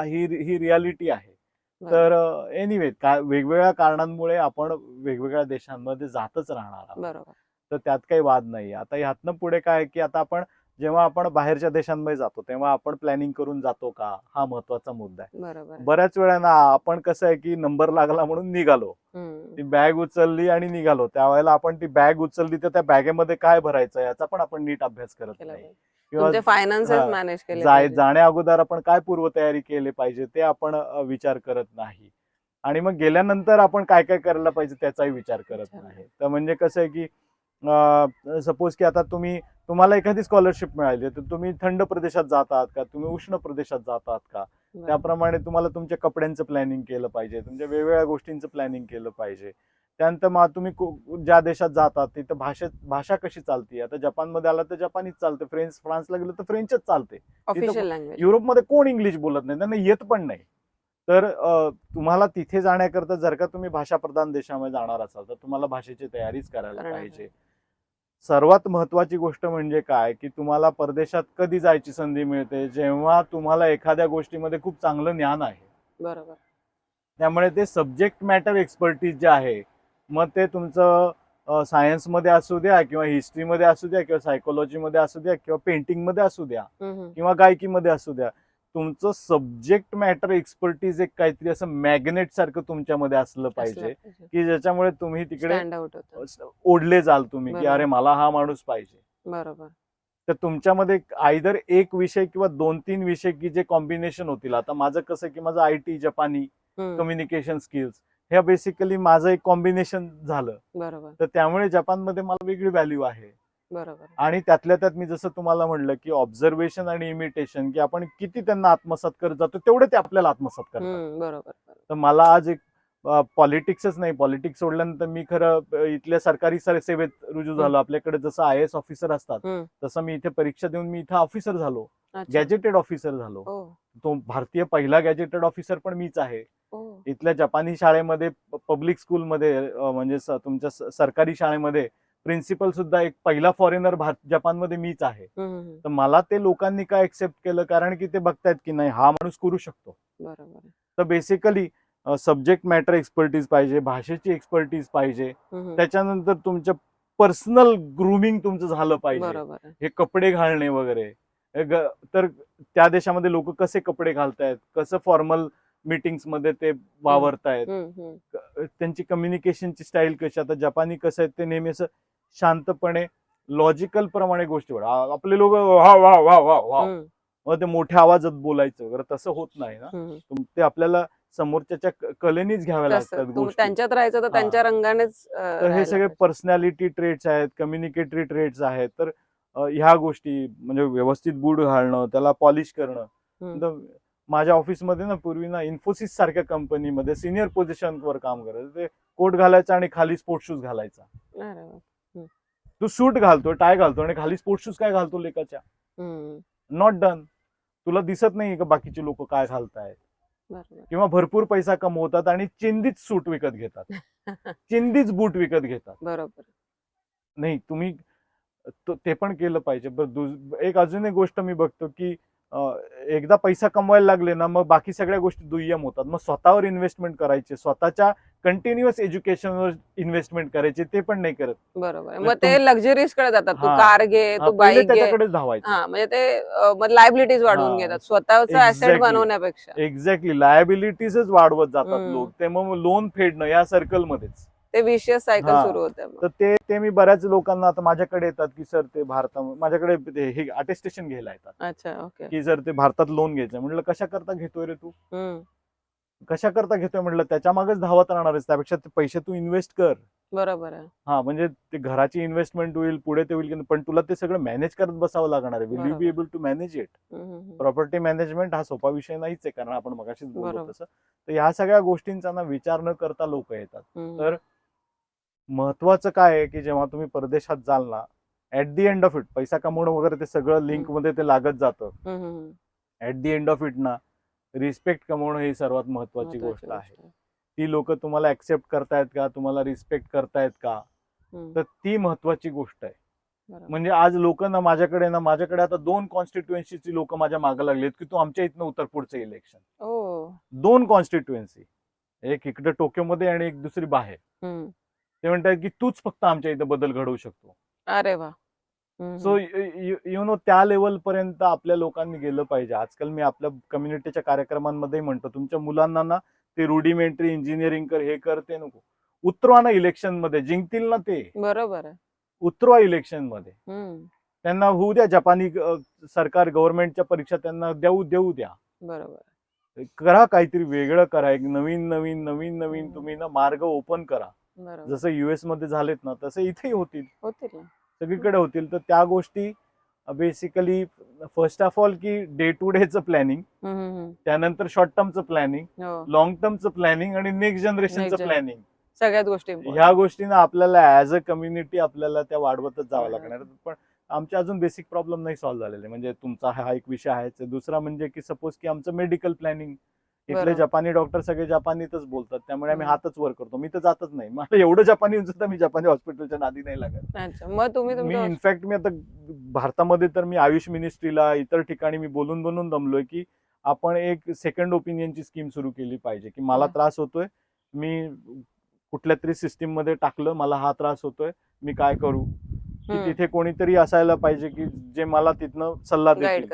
ही रियालिटी आहे. तर एनिवे वेगवेगळ्या कारणांमुळे आपण वेगवेगळ्या देशांमध्ये जातच राहणार आहोत. बरोबर. तर त्यात काही वाद नाही. आता ह्यातनं पुढे काय आहे की आता जेव्हा आपण बाहेरच्या देशांमध्ये जातो तेव्हा आपण प्लॅनिंग करून जातो का, हा महत्वाचा मुद्दा आहे. बरोबर. बऱ्याच वेळा ना आपण कसं आहे की नंबर लागला म्हणून निघालो. ती बॅग उचलली आणि निघालो. त्यावेळेला आपण ती बॅग उचलली तर त्या बॅगेमध्ये काय भरायचं याचा पण आपण नीट अभ्यास करत नाही. तुमचे फायनान्सेस मॅनेज केले पाहिजे. जाण्या अगोदर आपण काय पूर्वतयारी केली पाहिजे ते आपण विचार करत नाही. आणि मग गेल्यानंतर आपण काय काय करायला पाहिजे त्याचाही विचार करत नाही. तर म्हणजे कसं आहे की सपोज की आता तुम्हाला एखादी स्कॉलरशिप मिळाली तर तुम्ही थंड प्रदेशात जातात का, तुम्ही उष्ण प्रदेशात जातात का, त्याप्रमाणे तुम्हाला तुमच्या कपड्यांचं प्लॅनिंग केलं पाहिजे, तुमच्या वेगवेगळ्या गोष्टींचं प्लॅनिंग केलं पाहिजे. त्यानंतर मग तुम्ही ज्या देशात जातात तिथं भाषा कशी चालते. आता जपानमध्ये आला तर जपानीच चालते, फ्रान्सला गेलं तर फ्रेंचच चालते. Official language. युरोपमध्ये कोण इंग्लिश बोलत नाही, त्यांना येत पण नाही. तर तुम्हाला तिथे जाण्याकरता जर का तुम्ही भाषाप्रधान देशामध्ये जाणार असाल तर तुम्हाला भाषेची तयारीच करायला पाहिजे. सर्वात महत्वाची गोष्ट म्हणजे काय की तुम्हाला परदेशात कधी जायची संधी मिळते, जेव्हा तुम्हाला एखाद्या गोष्टीमध्ये खूप चांगलं ज्ञान आहे. बरोबर. त्यामुळे ते सब्जेक्ट मॅटर एक्सपर्टीज जे आहे, मग ते तुमचं सायन्समध्ये असू द्या किंवा हिस्ट्रीमध्ये असू द्या किंवा सायकोलॉजीमध्ये असू द्या किंवा पेंटिंगमध्ये असू द्या किंवा गायकीमध्ये असू द्या, तुमचं सब्जेक्ट मॅटर एक्सपर्टीज एक काहीतरी असं मॅग्नेट सारखं तुमच्यामध्ये असलं पाहिजे की ज्याच्यामुळे तुम्ही तिकडे ओढले जाल तुम्ही की अरे मला हा माणूस पाहिजे. बरोबर. तर तुमच्यामध्ये आयदर एक विषय किंवा 2-3 विषय की जे कॉम्बिनेशन होतील. आता माझं कसं की माझं IT, जपानी, कम्युनिकेशन स्किल्स हे बेसिकली माझं एक कॉम्बिनेशन झालं. बरोबर. तर त्यामुळे जपानमध्ये मला वेगळी व्हॅल्यू आहे. बरोबर. आणि त्यातल्या त्यात मी जसं तुम्हाला म्हणलं की ऑब्झर्वेशन आणि इमिटेशन की आपण किती त्यांना आत्मसात करत जातो तेवढे ते आपल्याला आत्मसात करतात. बरोबर. तर मला आज एक पॉलिटिक्सच नाही, पॉलिटिक्स सोडल्यानंतर मी खरं इथल्या सरकारी सेवेत रुजू झालो. आपल्याकडे जसं IAS ऑफिसर असतात तसं मी इथे परीक्षा देऊन मी इथे ऑफिसर झालो, गॅजेटेड ऑफिसर झालो. तो भारतीय पहिला गॅजेटेड ऑफिसर पण मीच आहे. इथल्या जपानी शाळेमध्ये, पब्लिक स्कूलमध्ये म्हणजे तुमच्या सरकारी शाळेमध्ये प्रिन्सिपल सुद्धा एक पहिला फॉरेनर जपानमध्ये मीच आहे. तर मला ते लोकांनी काय एक्सेप्ट केलं, कारण की ते बघतायत की नाही हा माणूस करू शकतो. बरोबर. तर बेसिकली सब्जेक्ट मॅटर एक्सपर्टीज पाहिजे, भाषेची एक्सपर्टीज पाहिजे, त्याच्यानंतर तुमच्या पर्सनल ग्रूमिंग तुमचं झालं पाहिजे. बरोबर. हे कपडे घालणे वगैरे, तर त्या देशामध्ये लोक कसे कपडे घालतायत, कसं फॉर्मल मीटिंग्स मध्ये ते वावरतायत, त्यांची कम्युनिकेशनची स्टाईल कशी. आता जपानी कसं आहे, ते नेहमी असं शांतपणे लॉजिकल प्रमाणे गोष्टी आपले लोक वा वा वा वा वा मग ते मोठ्या आवाजात बोलायचं वगैरे, तसं होत नाही ना. ते आपल्याला समोरच्या कलेनीच घ्याव्या लागतात गोष्टी. त्यांच्यात राहायचं तर त्यांच्या रंगानेच. तर हे सगळे पर्सनॅलिटी ट्रेट्स आहेत, कम्युनिकेटरी ट्रेट्स आहेत. तर ह्या गोष्टी म्हणजे व्यवस्थित बूट घालणं, त्याला पॉलिश करणं. माझ्या ऑफिसमध्ये ना पूर्वी ना इन्फोसिस सारख्या कंपनीमध्ये सिनियर पोझिशनवर काम करायचं, ते कोट घालायचा आणि खाली स्पोर्ट्स शूज घालायचा. तू सूट घालतो, टाय घालतो आणि खाली स्पोर्ट्स शूज काय घालतो लेकाच्या? Not done. तुला दिसत नाही का बाकीचे लोक काय घालतायत? किंवा भरपूर पैसा कमवतात आणि चिंदीच सूट विकत घेतात, चिंदीच बूट विकत घेतात. बरोबर. नाही, तुम्ही ते पण केलं पाहिजे. एक अजून एक गोष्ट मी बघतो की एकदा पैसा कमवायला लागले ना, मग बाकी सगळ्या गोष्टी दुय्यम होतात. मग स्वतःवर इन्व्हेस्टमेंट करायचे, स्वतःच्या कंटिन्युअस एज्युकेशनवर इन्व्हेस्टमेंट करायचे, ते पण नाही करत. बरोबर. मग ते लक्झरीज कडे जातात. तू कार घे, तू पहिले बाईक घे, त्याच्याकडेच धावायचं. म्हणजे ते लायबिलिटीज वाढवून घेतात स्वतःच ऍसेट बनवण्यापेक्षा. एक्झॅक्टली, लायबिलिटीजच वाढवत जातात लोक. ते मग लोन फेडणं या सर्कल मध्येच ते विशियस सायकल सुरू होते. तर ते मी बऱ्याच लोकांना आता माझ्याकडे येतात की सर ते माझ्याकडे हे अटेस्टेशन घ्यायला येतात. अच्छा, ओके. की जर ते भारतात लोन घ्यायचं म्हटलं, कशा करता घेतोय रे तू? कशा करता घेतोय म्हटलं, त्याच्या मागेच धावत राहणार आहेस, त्यापेक्षा ते पैसे तू इन्व्हेस्ट कर. बरोबर आहे. म्हणजे ते घराची इन्व्हेस्टमेंट होईल, पुढे ते होईल, पण तुला ते सगळं मॅनेज करत बसावं लागणार आहे. Will you be able to manage it? Property management हा सोपा विषय नाहीच आहे, कारण आपण मगाशीच बोललो तसं. तर ह्या सगळ्या गोष्टींचा ना विचार न करता लोक येतात. तर महत्वाचं काय आहे की जेव्हा तुम्ही परदेशात जाल ना, at the end of it पैसा कमवणं वगैरे ते सगळं लिंक मध्ये ते लागत जातं. At the end of it ना, रिस्पेक्ट कमवणं ही सर्वात महत्वाची गोष्ट आहे. ती लोक तुम्हाला ऍक्सेप्ट करतायत का, तुम्हाला रिस्पेक्ट करतायत का, तर ती महत्वाची गोष्ट आहे. म्हणजे आज लोक ना माझ्याकडे आता 2 कॉन्स्टिट्युएन्सीची लोक माझ्या मागे लागलेत की तू आमच्या इथनं उतर पुढचं इलेक्शन. 2 कॉन्स्टिट्युएन्सी, एक इकडे टोक्योमध्ये आणि एक दुसरी बाहेर. ते म्हणतात की तूच फक्त आमच्या इथं बदल घडवू शकतो. अरे वा. सो यु नो, त्या लेवल पर्यंत आपल्या लोकांनी गेलं पाहिजे. आजकाल मी आपल्या कम्युनिटीच्या कार्यक्रमांमध्ये म्हणतो, तुमच्या मुलांना ना ते रुडिमेंटरी इंजिनिअरिंग कर, हे कर, ते नको. उतरवा ना इलेक्शन मध्ये, जिंकतील ना ते. बरोबर आहे. उतरवा इलेक्शन मध्ये, त्यांना होऊ द्या. जपानी सरकार गव्हर्नमेंटच्या परीक्षा त्यांना देऊ द्या. बरोबर. करा, काहीतरी वेगळं करा, एक नवीन नवीन नवीन नवीन तुम्ही ना मार्ग ओपन करा. जसं युएस मध्ये झालेत ना, तसं इथेही होतील, सगळीकडे होतील. तर त्या गोष्टी बेसिकली फर्स्ट ऑफ ऑल की डे टू डेचं प्लॅनिंग, त्यानंतर शॉर्ट टर्मचं प्लॅनिंग, लॉंग टर्मचं प्लॅनिंग आणि नेक्स्ट जनरेशनचं प्लॅनिंग, सगळ्याच गोष्टी. ह्या गोष्टींना आपल्याला ऍज अ कम्युनिटी आपल्याला त्या वाढवतच जावं लागणार. पण आमचे अजून बेसिक प्रॉब्लेम नाही सॉल्व्ह झालेले. म्हणजे तुमचा हा एक विषय आहे. दुसरा म्हणजे की सपोज की आमचं मेडिकल प्लॅनिंग, इथले जपानी डॉक्टर सगळे जपानीतच बोलतात, त्यामुळे आम्ही हातच वर करतो. मी तर जातच नाही. मला एवढं जपानी सुद्धा मी जपानी हॉस्पिटलच्या नादी नाही लागत. मी इनफॅक्ट मी आता भारतामध्ये तर मी आयुष मिनिस्ट्रीला, इतर ठिकाणी मी बोलून दमलोय की आपण एक सेकंड ओपिनियनची स्कीम सुरू केली पाहिजे. की मला त्रास होतोय, मी कुठल्या तरी सिस्टीम मध्ये टाकलं, मला हा त्रास होतोय, मी काय करू, की तिथे कोणीतरी असायला पाहिजे की जे मला तिथनं सल्ला देईल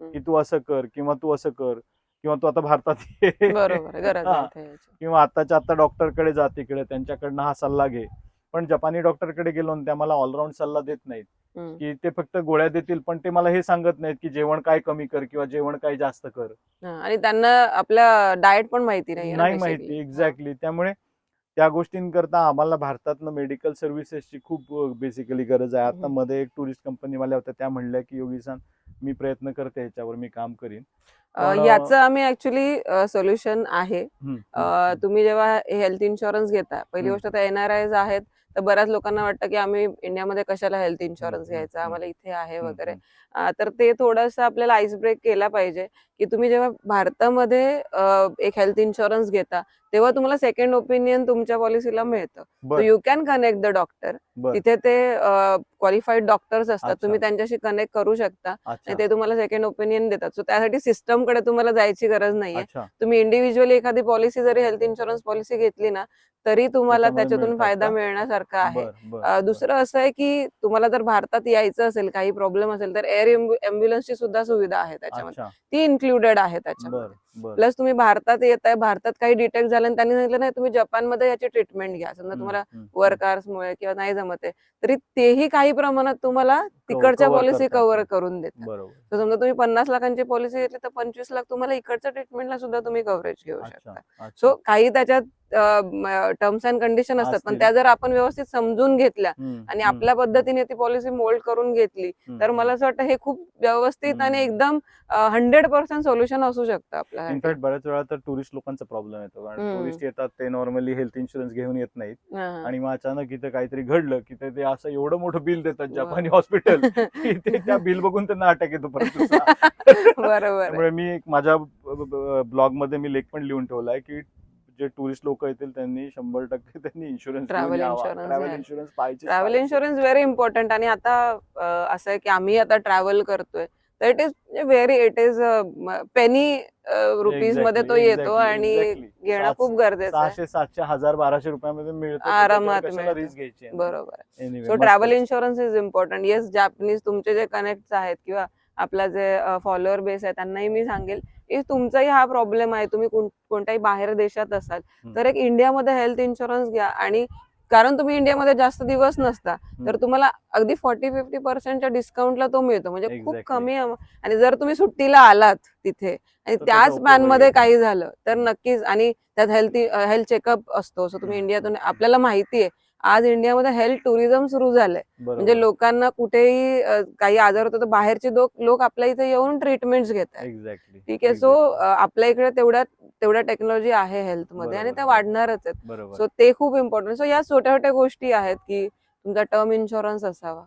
की तू असं कर किंवा तू असं कर, किंवा तू आता भारतात किंवा आताच्या आता डॉक्टरकडे जा, तिकडे त्यांच्याकडनं हा सल्ला घे. पण जपानी डॉक्टरकडे गेलो आणि त्या मला ऑलराऊंड सल्ला देत नाहीत, की ते फक्त गोळ्या देतील, पण ते मला हे सांगत नाहीत की जेवण काय कमी कर किंवा जेवण काय जास्त कर. आणि त्यांना आपल्या डाएट पण माहिती नाही माहिती. एक्झॅक्टली. त्यामुळे त्या गोष्टींकरता आम्हाला भारतातनं मेडिकल सर्व्हिसेसची खूप बेसिकली गरज आहे. आता मध्ये एक टुरिस्ट कंपनीवाल्या होत्या, त्या म्हणल्या की योगीसान मी प्रयत्न करते, याच्यावर मी काम करीन. याचं आम्ही ऍक्च्युली सोल्युशन आहे. तुम्ही जेव्हा हेल्थ इन्शुरन्स घेता, पहिली गोष्ट तर NRIs आहेत तर बऱ्याच लोकांना वाटतं की आम्ही इंडियामध्ये कशाला हेल्थ इन्शुरन्स हम्म, घ्यायचा, हम्म, आम्हाला इथे आहे हम्म, वगैरे. हम्म. तर ते थोडंसं आपल्याला आईस ब्रेक केला पाहिजे की तुम्ही जेव्हा भारतामध्ये एक हेल्थ इन्शुरन्स घेता तेव्हा तुम्हाला सेकंड ओपिनियन तुमच्या पॉलिसीला मिळतं. सो बर you can connect the doctor. बर तिथे ते क्वालिफाईड डॉक्टर्स असतात, अच्छा तुम्ही त्यांच्याशी कनेक्ट करू शकता आणि अच्छा ते तुम्हाला सेकंड ओपिनियन देतात. सो त्यासाठी सिस्टमकडे तुम्हाला जायची गरज नाहीये. अच्छा तुम्ही इंडिव्हिज्युअली एखादी पॉलिसी जरी हेल्थ इन्शुरन्स पॉलिसी घेतली ना तरी तुम्हाला त्याच्यामध्ये त्याच्यातून मिळतात फायदा का? मिळण्यासारखा आहे. बर बर बर दुसरं असं आहे की तुम्हाला जर भारतात यायचं असेल, काही प्रॉब्लेम असेल तर एअर अँब्युलन्सची सुद्धा सुविधा आहे त्याच्यामध्ये, अच्छा ती इन्क्लुडेड आहे बर त्याच्यामध्ये. बर प्लस तुम्ही भारतात येताय, भारतात काही डिटेक्ट झालं आणि त्यांनी सांगितलं नाही तुम्ही जपानमध्ये याची ट्रीटमेंट घ्या, समजा तुम्हाला वर्क मुळे किंवा नाही जमत आहे, तरी तेही काही प्रमाणात तुम्हाला तिकडच्या कव्हर पॉलिसी करतात कव्हर ते. करून देतात. बरोबर तर समजा तुम्ही 50 लाखांची पॉलिसी घेतली तर 25 लाख तुम्हाला इकडच्या ट्रीटमेंटला सुद्धा तुम्ही कव्हरेज घेऊ अच्छा शकता. अच्छा सो काही त्याच्यात टर्म्स अँड कंडिशन असतात, पण असतील त्या जर आपण व्यवस्थित समजून घेतल्या हम्म आणि हम्म आपल्या हम्म पद्धतीने ती पॉलिसी मोल्ड करून घेतली तर मला असं वाटतं हे खूप व्यवस्थित आणि हम्म. एकदम 100% सोल्युशन असू शकतं आपल्यासाठी. इनफॅक्ट बऱ्याच वेळा तर टुरिस्ट लोकांचा प्रॉब्लेम येतो, कारण हम्म. टुरिस्ट येतात ते नॉर्मली हेल्थ इन्शुरन्स घेऊन येत नाहीत हा. आणि मग अचानक इथे काहीतरी घडलं की ते असं एवढं मोठं बिल देतात जपानी बरोबर. हॉस्पिटल की ते त्या बिल बघून त्यांना अटॅक येतो परत दुसरा. बरोबर आहे. त्यामुळे मी एक माझ्या ब्लॉग मध्ये मी लेख पण लिहून ठेवलाय की जे टुरिस्ट लोक येतील त्यांनी 100% त्यांनी इन्शुरन्स घेऊन ट्रॅव्हल यावा, इन्शुरन्स ट्रॅव्हल घ्यायला. इन्शुरन्स पाहिजेच ट्रॅव्हल पाहिजे. Insurance very important. आणि आता असं आहे की आम्ही आता ट्रॅव्हल करतोय तर इट इज पेनी रुपीज मध्ये एक्झॅक्टली तो येतो एक्झॅक्टली आणि एक्झॅक्टली घेणं खूप गरजेचं आहे. 600 700 1000 1200 रुपयामध्ये मिळतं, तर त्याच्यावर आरामात कशाला मिळतं. रिस्क घ्यायची आहे ना. बरोबर आहे. एनिवे सो ट्रॅव्हल मस्तच. Insurance is important. Yes, Japanese तुमचे जे कनेक्ट आहेत किंवा आपला जे फॉलोअर बेस आहे त्यांनाही मी सांगेल की तुमचाही हा प्रॉब्लेम आहे, तुम्ही कोणत्याही बाहेर देशात असाल तर एक इंडियामध्ये हेल्थ इन्शुरन्स घ्या. आणि कारण तुम्ही इंडियामध्ये जास्त दिवस नसता तर तुम्हाला अगदी 40-50% डिस्काउंटला तो मिळतो, म्हणजे खूप एक्झॅक्टली. कमी आणि जर तुम्ही सुट्टीला आलात तिथे आणि तर त्याचा त्याच उपयोग मध्ये येतो. काही झालं तर नक्कीच. आणि त्यात हेल्थ चेकअप असतो. सो तुम्ही इंडियातून, आपल्याला माहिती आहे आज इंडियामध्ये हेल्थ टुरिझम सुरू झालंय. म्हणजे बरोबर. लोकांना कुठेही काही आजार होतो तर बाहेरचे लोक आपल्या इथे येऊन ट्रीटमेंट्स घेत आहेत. एक्झॅक्टली ठीक आहे. So exactly. आपल्या इकडे तेवढ्या टेक्नॉलॉजी आहे हेल्थमध्ये आणि बरोबर त्या बरोबर वाढणारच आहेत. बरोबर. सो ते खूप इम्पॉर्टंट. सो या छोट्या छोट्या गोष्टी आहेत की तुमचा टर्म इन्शुरन्स असावा,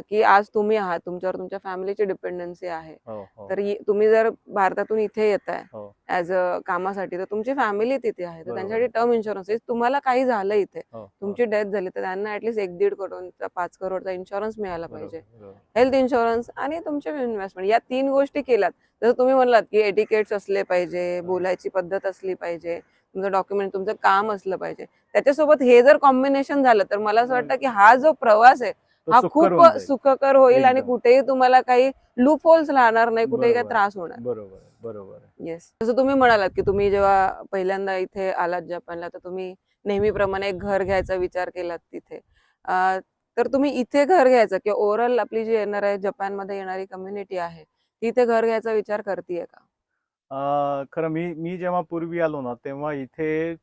की आज तुम्ही आहात, तुमच्यावर तुमच्या फॅमिलीची डिपेंडन्सी आहे. हो हो तर तुम्ही जर भारतातून इथे येताय हो ऍज अ कामासाठी तर तुमची फॅमिली तिथे आहे, तर बरोबर. त्यांच्यासाठी टर्म इन्शुरन्स. तुम्हाला काही झालं इथे, हो हो तुमची डेथ झाली तर त्यांना ऍटलीस्ट 1-1.5 करोडचा 5 करोडचा इन्शुरन्स मिळाला पाहिजे. बरोबर बरोबर. हेल्थ इन्शुरन्स आणि तुमचे इन्व्हेस्टमेंट, या 3 गोष्टी केल्यात. जसं तुम्ही म्हणलात की एटिकेट्स असले पाहिजे, बोलायची पद्धत असली पाहिजे, तुमचं डॉक्युमेंट, तुमचं काम असलं पाहिजे, त्याच्यासोबत हे जर कॉम्बिनेशन झालं तर मला असं वाटतं की हा जो प्रवास आहे तो हा सुखकर खूप होऊन जाईल. सुखकर होईल आणि एकदम. कुठेही तुम्हाला काही लूप होल्स राहणार नाही, कुठेही काही बरोबर त्रास होणार. बरोबर बरोबर. येस. जसं तुम्ही म्हणालात की तुम्ही जेव्हा पहिल्यांदा इथे आलात जपानला तर तुम्ही नेहमीप्रमाणे एक घर घ्यायचा विचार केलात तिथे. अ, तर तुम्ही इथे घर घ्यायचं किंवा ओव्हरऑल आपली जी येणार आहे जपानमध्ये येणारी कम्युनिटी आहे ती इथे घर घ्यायचा विचार करतीये का? खरं मी मी जेव्हा पूर्वी आलो ना तेव्हा इथे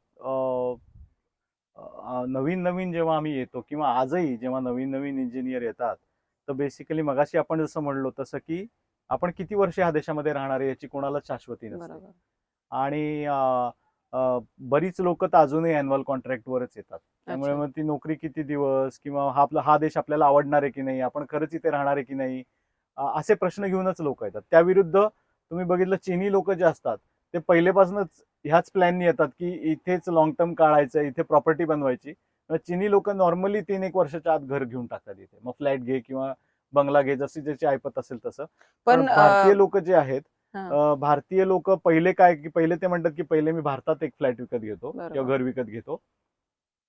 नवीन नवीन जेव्हा आम्ही येतो किंवा आजही जेव्हा नवीन नवीन इंजिनियर येतात, तर बेसिकली मगाशी आपण जसं म्हणलो तसं की आपण किती वर्ष ह्या देशामध्ये राहणार आहे याची कोणालाच शाश्वती नसते. बरोबर. आणि बरीच लोक तर अजूनही अॅन्युअल कॉन्ट्रॅक्टवरच येतात. त्यामुळे अच्छा. मग ती नोकरी किती दिवस किंवा हा देश आपल्याला आवडणार आहे की नाही, आपण खरंच इथे राहणार आहे की नाही, असे प्रश्न घेऊनच लोक येतात. त्याविरुद्ध तुम्ही बघितलं चीनी लोक जे असतात ते पहिलेपासूनच ह्याच प्लॅननी येतात की इथेच लॉंग टर्म काढायचं, इथे प्रॉपर्टी बनवायची. चीनी लोक नॉर्मली 3-1 वर्षाच्या आत घर घेऊन टाकतात इथे, मग फ्लॅट घे किंवा बंगला घे, जशी ज्याची ऐपत असेल तसं. पण पण भारतीय लोक जे आहेत, हा, भारतीय लोक पहिले काय की पहिले ते म्हणतात की पहिले मी भारतात एक फ्लॅट विकत घेतो किंवा बरोबर. घर विकत घेतो,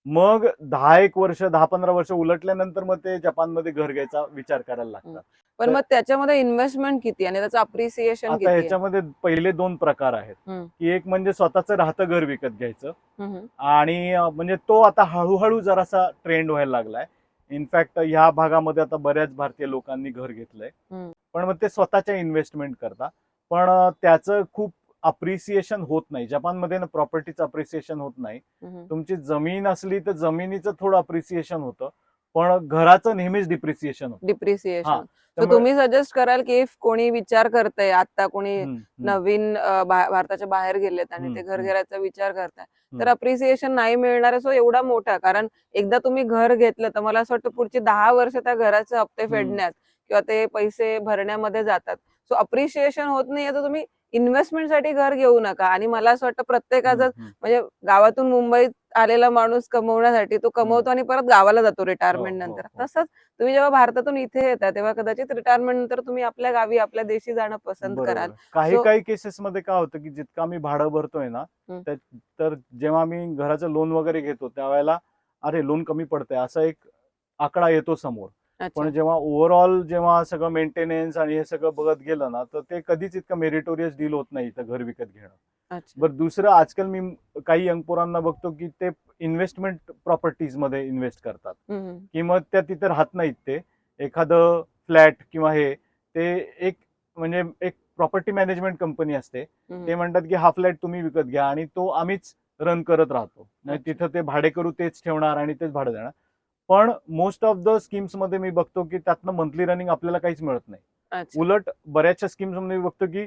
मग 10-1 वर्ष 10-15 वर्ष उलटल्यानंतर मग ते जपानमध्ये घर घ्यायचा विचार करायला लागतात. पण तर मग त्याच्यामध्ये इन्व्हेस्टमेंट किती आणि त्याचं अप्रिसिएशन आता किती आहे? ह्याच्यामध्ये पहिले 2 प्रकार आहेत, हम्म, की एक म्हणजे स्वतःचं राहतं घर विकत घ्यायचं हम्म, आणि म्हणजे तो आता हळूहळू जरासा ट्रेंड व्हायला लागलाय. इनफॅक्ट ह्या भागामध्ये आता बऱ्याच भारतीय लोकांनी घर घेतलंय. हम्म, पण मग ते स्वतःच्या इन्व्हेस्टमेंट करता. पण त्याचं खूप अप्रिसिएशन होत नाही. जपानमध्ये ना प्रॉपर्टीचं अप्रिसिएशन होत नाही. हम्म, तुमची जमीन असली तर जमिनीचं थोडं अप्रिसिएशन होतं. पण घराचं नेहमीच डिप्रिसिएशन होतं. डिप्रिसिएशन. तर त्यामुळे- तुम्ही सजेस्ट कराल की if कोणी विचार करतंय आता कोणी नवीन भारताच्या बाहेर गेलेत आणि ते घर घेण्याचा विचार करताय तर अप्रिसिएशन नाही मिळणार सो एवढा मोठा, कारण एकदा तुम्ही घर घेतलं तर मला असं वाटतं पुढची 10 वर्ष त्या घराचे हप्ते फेडण्यात किंवा ते पैसे भरण्यामध्ये जातात. सो अप्रिशिएशन होत नाहीये तर तुम्ही इन्व्हेस्टमेंटसाठी घर घेऊ नका. आणि मला असं वाटतं प्रत्येकाचं म्हणजे गावातून मुंबईत आलेला माणूस कमवण्यासाठी तो कमवतो आणि परत गावाला जातो रिटायरमेंट नंतर. तसंच तुम्ही जेव्हा भारतातून इथे येता तेव्हा कदाचित रिटायरमेंट नंतर तुम्ही आपल्या गावी आपल्या देशी जाणं पसंत कराल. काही काही केसेस मध्ये काय होतं की जितकं आम्ही भाडं भरतोय ना तर जेव्हा आम्ही घराचं लोन वगैरे घेतो त्यावेळेला अरे लोन कमी पडतंय असा एक आकडा येतो समोर. पण जेव्हा ओव्हरऑल जेव्हा सगळं मेंटेनन्स आणि हे सगळं बघत गेलं ना तर ते कधीच इतकं मेरिटोरियस डील होत नाही इथं घर विकत घेणं. बरं दुसरं आजकाल मी काही यंग पोरांना बघतो की ते इन्व्हेस्टमेंट प्रॉपर्टीज मध्ये इन्व्हेस्ट करतात की मग त्या तिथे राहत नाहीत. ते एखादं फ्लॅट किंवा हे ते एक म्हणजे एक प्रॉपर्टी मॅनेजमेंट कंपनी असते. ते म्हणतात की हा फ्लॅट तुम्ही विकत घ्या आणि तो आम्हीच रन करत राहतो. म्हणजे तिथं ते भाडेकरू तेच ठेवणार आणि तेच भाडं देणार. पण मोस्ट ऑफ द स्कीम्स मध्ये मी बघतो की त्यातनं मंथली रनिंग आपल्याला काहीच मिळत नाही. उलट बऱ्याचशा स्कीम्स मध्ये मी बघतो की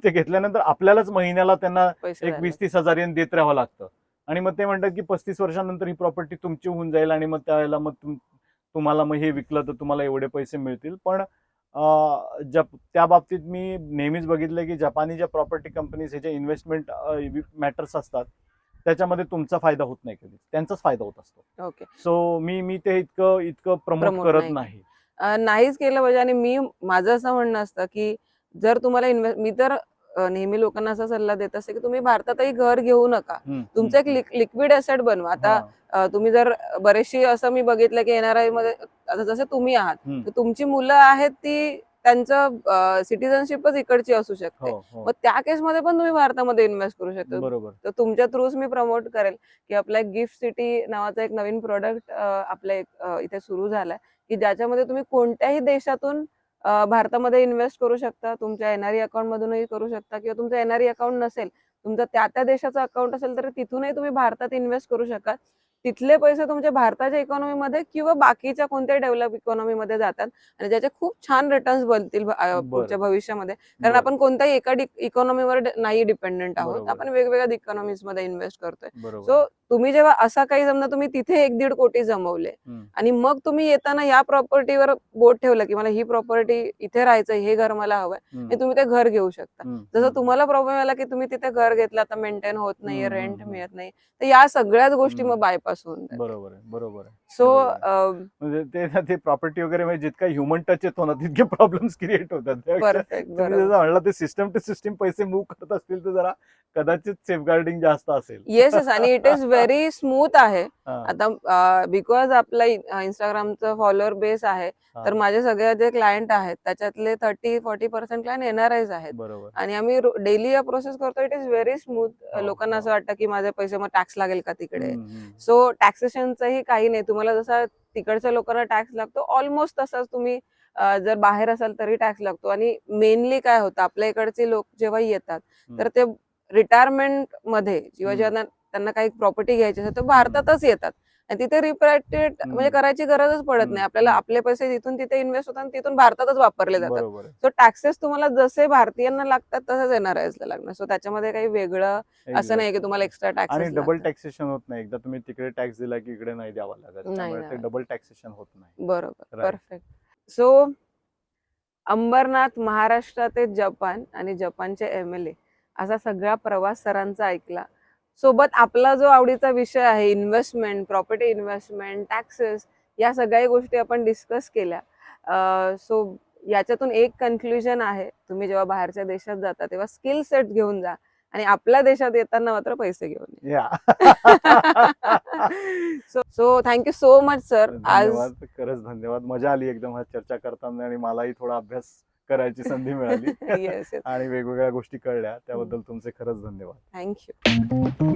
ते घेतल्यानंतर आपल्यालाच महिन्याला त्यांना एक 20-30 हजार देत राहावं लागतं. आणि मग ते म्हणतात की 35 वर्षानंतर ही प्रॉपर्टी तुमची होऊन जाईल आणि मग त्यावेळेला मग तुम्हाला मग हे विकलं तर तुम्हाला एवढे पैसे मिळतील. पण त्या बाबतीत मी नेहमीच बघितलंय की जपानी ज्या प्रॉपर्टी कंपनीज हे जे इन्व्हेस्टमेंट मॅटर्स असतात त्याच्यामध्ये तुमचा फायदा होत नाही, कधी त्यांचाच फायदा होत असतो. ओके. सो मी ते इतकं प्रमोट करत नाही. नाहीच केलं पाहिजे. आणि माझं असं म्हणणं असतं की जर तुम्हाला मी तर नेहमी लोकांना असा सल्ला देत असते की तुम्ही भारतातही घर घेऊ नका, तुमचं एक लिक्विड ॲसेट बनवा. आता तुम्ही जर बरेचशी असं मी बघितलं की एनआरआय मध्ये आता जसं तुम्ही आहात तर तुमची मुलं आहेत ती त्यांचं सिटिझनशिपच इकडची असू शकते. मग त्या केसमध्ये पण तुम्ही भारतामध्ये इन्व्हेस्ट करू शकता. बरोबर. तर तुमच्या थ्रूच मी प्रमोट करेल की आपला एक गिफ्ट सिटी नावाचा एक नवीन प्रोडक्ट आपल्या इथे सुरू झालाय की ज्याच्यामध्ये तुम्ही कोणत्याही देशातून भारतामध्ये इन्व्हेस्ट करू शकता. तुमच्या एनआरई अकाउंट मधूनही करू शकता किंवा तुमचं एनआरई अकाउंट नसेल, तुमचं त्या देशाचं अकाउंट असेल तर तिथूनही तुम्ही भारतात इन्व्हेस्ट करू शकाल. तिथले पैसे तुमच्या भारताच्या इकॉनॉमीमध्ये किंवा बाकीच्या कोणत्याही डेव्हलप इकॉनॉमीमध्ये जातात आणि ज्याचे खूप छान रिटर्न्स बनतील पुढच्या भविष्यामध्ये. कारण आपण कोणत्याही एका इकॉनॉमीवर नाही डिपेंडेंट आहोत, आपण वेगवेगळ्या इकॉनॉमीज मध्ये इन्व्हेस्ट करतोय. सो तुम्ही जेव्हा असा काही समजा तुम्ही तिथे 1-1.5 कोटी जमवले आणि मग तुम्ही येताना या प्रॉपर्टीवर बोट ठेवलं की मला ही प्रॉपर्टी इथे राहायचं, हे घर मला हवंय, हे तुम्ही ते घर घेऊ शकता. जसं तुम्हाला प्रॉब्लेम आला की तुम्ही तिथे घर घेतलं आता मेंटेन होत नाहीये, रेंट मिळत नाही, तर या सगळ्याच गोष्टी मग बायपास होऊन जातात. बरोबर आहे. सो म्हणजे ते प्रॉपर्टी वगैरे म्हणजे जितका ह्युमन टच येतो ना तितके प्रॉब्लेम्स क्रिएट होतात. तुम्ही जसं म्हणलं ते सिस्टम टू सिस्टम पैसे मूव्ह करत असतील तर जरा कदाचित सेफगार्डिंग जास्त असेल. येस आणि इट इज व्हेरी स्मूथ आहे. आता बिकॉज आपला इंस्टाग्रामचं फॉलोअर बेस आहे तर माझे सगळे जे क्लायंट आहेत त्याच्यातले 30-40% क्लायंट एनआरआयज आहेत. आणि आम्ही डेली या प्रोसेस करतो. It is very smooth. लोकांना असं वाटतं की माझे पैसे मग टॅक्स लागेल का तिकडे. सो टॅक्सेशनचंही काही नाही. तुम्हाला जसा तिकडच्या लोकांना टॅक्स लागतो ऑलमोस्ट तसाच तुम्ही जर बाहेर असाल तरी टॅक्स लागतो. आणि मेनली काय होतं आपल्या इकडचे लोक जेव्हा येतात तर ते रिटायरमेंट मध्ये किंवा जेव्हा त्यांना काही प्रॉपर्टी घ्यायची असेल तर भारतातच येतात आणि तिथे रिपॅट्रिएट म्हणजे करायची गरजच पडत नाही. आपल्याला आपले पैसे तिथून तिथे इन्व्हेस्ट होतात आणि तिथून भारतातच वापरले जातात. सो टॅक्सेस तुम्हाला जसे भारतीयांना लागतात तसंच एनआरआयला लागणार. सो त्याच्यामध्ये काही वेगळं असं नाही की तुम्हाला एक्स्ट्रा टॅक्स आणि डबल टॅक्सेशन होत नाही. एकदा तुम्ही तिकडे टॅक्स दिला की इकडे नाही द्यावा लागत, त्यामुळे ते डबल टॅक्सेशन होत नाही. बरोबर. परफेक्ट. सो अंबरनाथ, महाराष्ट्र ते जपान आणि जपानचे एमएलए असा सगळा प्रवास सरांचा ऐकला. सोबत आपला जो आवडीचा विषय आहे इन्व्हेस्टमेंट, प्रॉपर्टी इन्व्हेस्टमेंट, टॅक्सेस, या सगळ्या गोष्टी आपण डिस्कस केल्या. सो याच्यातून एक कन्क्लुजन आहे, तुम्ही जेव्हा बाहेरच्या देशात जाता तेव्हा स्किल सेट घेऊन जा आणि आपल्या देशात येताना मात्र पैसे घेऊन या. So thank you so much sir. धन्यवाद, खरंच धन्यवाद. मजा आली एकदम हा चर्चा करताना आणि मलाही थोडा अभ्यास करायची संधी मिळाली आणि वेगवेगळ्या गोष्टी कळल्या त्याबद्दल तुमचे खरंच धन्यवाद. थँक्यू.